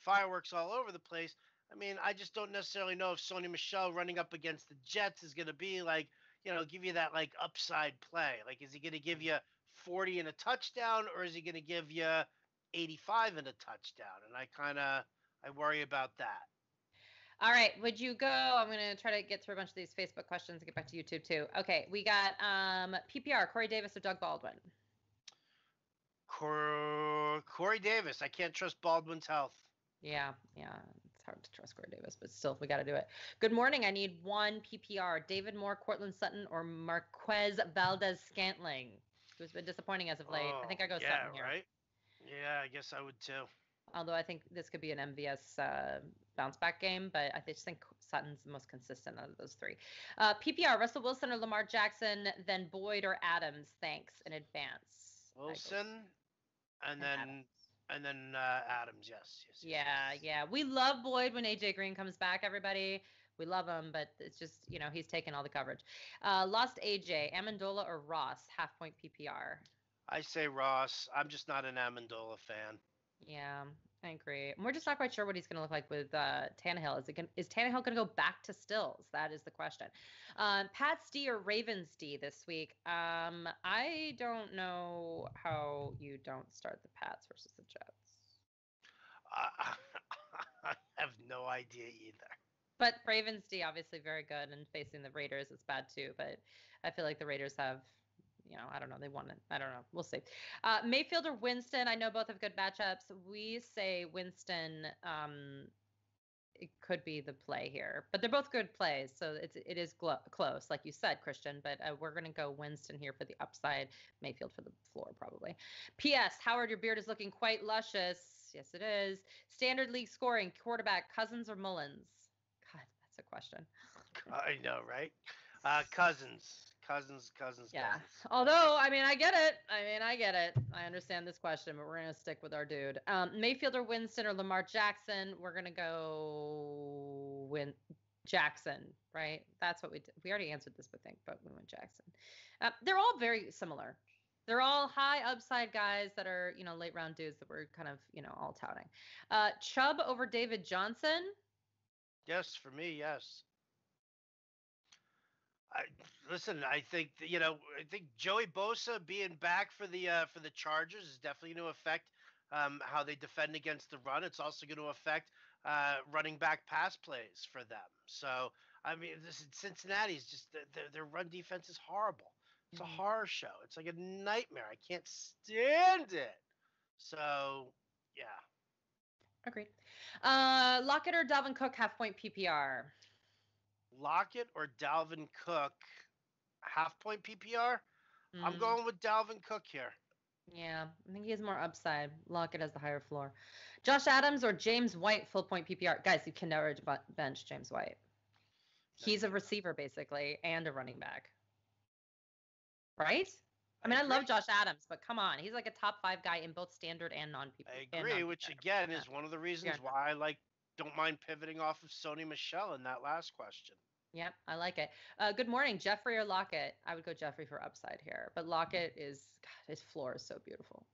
fireworks all over the place. I mean, I just don't necessarily know if Sony Michel running up against the Jets is going to be like, give you that like upside play. Like, is he going to give you 40 and a touchdown, or is he going to give you 85 and a touchdown? And I worry about that. All right, would you go? I'm going to try to get through a bunch of these Facebook questions and get back to YouTube too. Okay, we got PPR, Corey Davis or Doug Baldwin? Corey Davis. I can't trust Baldwin's health. Yeah, it's hard to trust Corey Davis, but still, we got to do it. Good morning. I need one PPR. David Moore, Cortland Sutton, or Marquez Valdez-Scantling, who's been disappointing as of late. I think I go Sutton here. Right? Yeah, I guess I would too. Although I think this could be an MVS bounce back game, but I just think Sutton's the most consistent out of those three. PPR, Russell Wilson or Lamar Jackson, then Boyd or Adams. Thanks in advance. Wilson, and then Adams. Yes. Yeah. We love Boyd when AJ Green comes back. Everybody, we love him, but it's just he's taking all the coverage. Lost AJ, Amendola or Ross, half point PPR. I say Ross. I'm just not an Amendola fan. Yeah, I agree. We're just not quite sure what he's going to look like with Tannehill. Is Tannehill going to go back to Stills? That is the question. Pats D or Ravens D this week? I don't know how you don't start the Pats versus the Jets. I have no idea either. But Ravens D obviously very good, and facing the Raiders is bad too. But I feel like the Raiders have. I don't know. They won it. I don't know. We'll see. Mayfield or Winston? I know both have good matchups. We say Winston. It could be the play here, but they're both good plays, so it is close, like you said, Christian. But we're gonna go Winston here for the upside. Mayfield for the floor, probably. P.S. Howard, your beard is looking quite luscious. Yes, it is. Standard league scoring: quarterback, Cousins or Mullins? God, that's a question. I know, right? Cousins. Yeah. Although, I get it. I understand this question, but we're going to stick with our dude. Mayfield or Winston or Lamar Jackson? We're going to go Jackson, right? That's what we did. We already answered this, but we went Jackson. They're all very similar. They're all high upside guys that are, late round dudes that we're kind of, all touting. Chubb over David Johnson? Yes, for me, yes. I think Joey Bosa being back for the Chargers is definitely going to affect how they defend against the run. It's also going to affect running back pass plays for them. So Cincinnati's just their run defense is horrible. It's a horror show. It's like a nightmare. I can't stand it. So yeah. Agreed. Lockett or Dalvin Cook, half point PPR? Lockett or Dalvin Cook, half point PPR? I'm going with Dalvin Cook here. Yeah, I think he has more upside. Lockett has the higher floor. Josh Adams or James White, full point PPR. Guys, you can never bench James White. No, you He's a cannot. receiver basically and a running back, right? I I mean, I love agree. Josh Adams, but come on, he's like a top 5 guy in both standard and I non agree, which PPR. again Yeah, is one of the yeah, reasons why I don't mind pivoting off of Sony Michelle in that last question. yep, I like it. Good morning, Jeffrey or Lockett? I would go Jeffrey for upside here, but Lockett is God, his floor is so beautiful.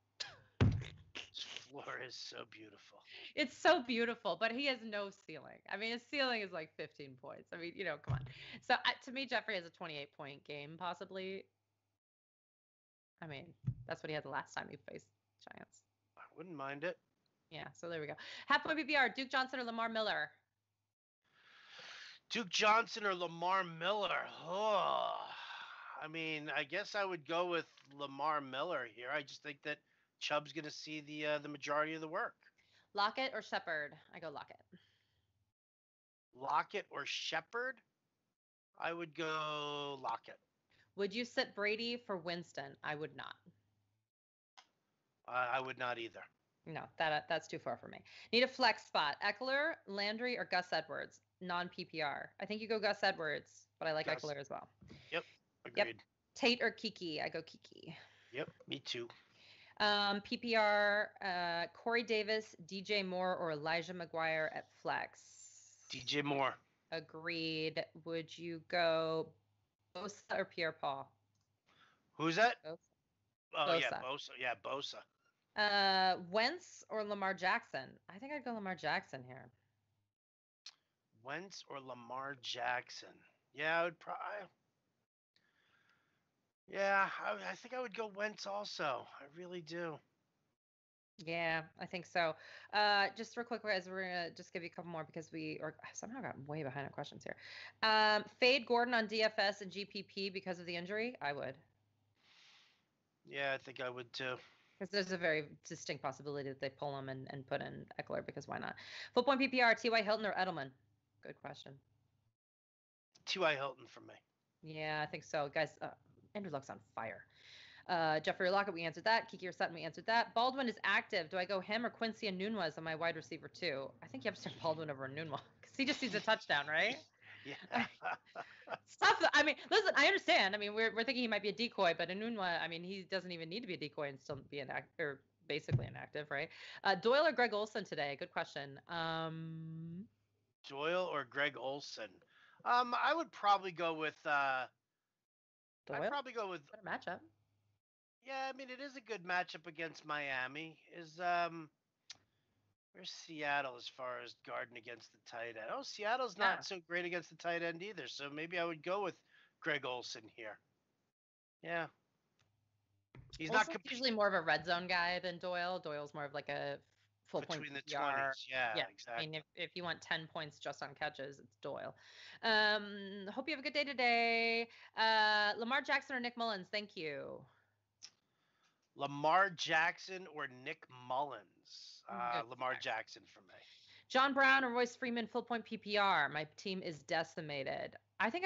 This floor is so beautiful. It's so beautiful, but he has no ceiling. I mean, his ceiling is like 15 points. I mean, come on. So to me, Jeffrey has a 28-point game, possibly. I mean, that's what he had the last time he faced Giants. I wouldn't mind it. Yeah, so there we go. Half point PPR, Duke Johnson or Lamar Miller? Duke Johnson or Lamar Miller? Oh, I mean, I guess I would go with Lamar Miller here. I just think that Chubb's going to see the majority of the work. Lockett or Shepard? I go Lockett. Lockett or Shepard? I would go Lockett. Would you sit Brady for Winston? I would not. I would not either. No, that's too far for me. Need a flex spot. Eckler, Landry, or Gus Edwards? Non PPR. I think you go Gus Edwards, but I like Gus. Eckler as well. Yep, Yep. agreed. Tate or Kiki? I go Kiki. Yep, me too. PPR, Corey Davis, DJ Moore, or Elijah McGuire at flex. DJ Moore. Agreed. Would you go Bosa or Pierre Paul? Who's that? Bosa. Oh yeah, Bosa. Bosa. Yeah, Bosa. Wentz or Lamar Jackson? I think I'd go Lamar Jackson here. Wentz or Lamar Jackson? Yeah, I would probably. Yeah, I think I would go Wentz also. I really do. Yeah, I think so. Just real quick, guys, we're gonna just give you a couple more because we are somehow got way behind on questions here. Fade Gordon on DFS and GPP because of the injury? I would. Yeah, I think I would too. Because there's a very distinct possibility that they pull him and put in Eckler because why not? Full point PPR, T.Y. Hilton or Edelman? Good question. T.Y. Hilton for me. Yeah, I think so. Guys, Andrew Luck's on fire. Jeffrey Lockett, we answered that. Kiki or Sutton, we answered that. Baldwin is active. Do I go him or Quincy and Nunez on my wide receiver too? I think you have to start Baldwin over Nunez because he just needs a touchdown, right? Yeah. Stuff. I mean, listen, I understand. I mean, we're thinking he might be a decoy, but Nunez, I mean, he doesn't even need to be a decoy and still be or basically inactive, right? Doyle or Greg Olson today? Good question. Doyle or Greg Olson? I would probably go with. Doyle. I'd probably go with. Better matchup. Yeah, I mean it is a good matchup against Miami. Where's Seattle as far as guarding against the tight end? Oh, Seattle's not so great against the tight end either. So maybe I would go with Greg Olson here. Yeah. He's Olson's not usually more of a red zone guy than Doyle. Doyle's more of like a full point between the PPR. 20s. Yeah, exactly. I mean, if you want 10 points just on catches, it's Doyle. Hope you have a good day today. Lamar Jackson or Nick Mullins? Thank you. Lamar Jackson or Nick Mullins? Lamar Jackson for me. John Brown or Royce Freeman, full point PPR. My team is decimated. I think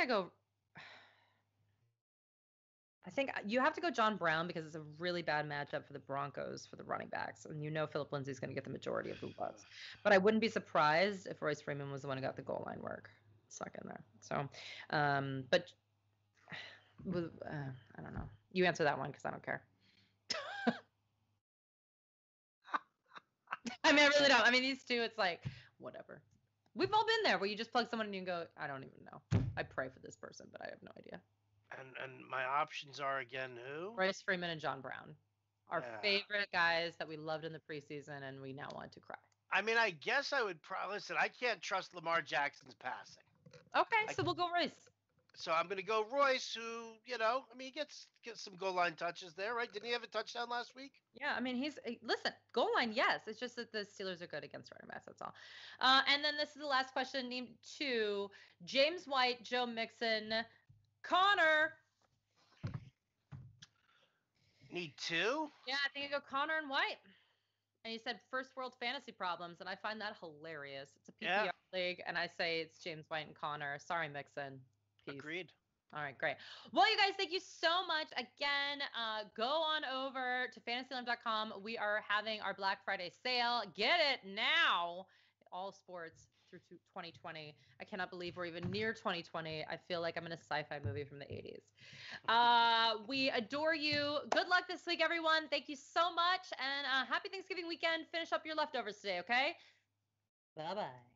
you have to go John Brown because it's a really bad matchup for the Broncos for the running backs. And Philip Lindsay's going to get the majority of the looks. But I wouldn't be surprised if Royce Freeman was the one who got the goal line work stuck in there. So, but I don't know. You answer that one because I don't care. I mean, I really don't. I mean, these two, it's like, whatever. We've all been there where you just plug someone and you go, I don't even know. I pray for this person, but I have no idea. And my options are again who? Royce Freeman and John Brown. Our favorite guys that we loved in the preseason and we now want to cry. I mean, I guess I would listen, I can't trust Lamar Jackson's passing. Okay, so we'll go Royce. So I'm going to go Royce, who, I mean, he gets some goal line touches there, right? Didn't he have a touchdown last week? Yeah, I mean, listen, goal line, yes. It's just that the Steelers are good against running backs, that's all. And then this is the last question, named 2. James White, Joe Mixon, Connor. Need 2? Yeah, I think I go Connor and White. And he said first world fantasy problems, and I find that hilarious. It's a PPR league, and I say it's James White and Connor. Sorry, Mixon. Peace. Agreed. All right, great. Well, you guys, thank you so much. Again, go on over to fantasyland.com. We are having our Black Friday sale. Get it now. All sports through 2020. I cannot believe we're even near 2020. I feel like I'm in a sci-fi movie from the 80s. We adore you. Good luck this week, everyone. Thank you so much. And happy Thanksgiving weekend. Finish up your leftovers today, okay? Bye-bye.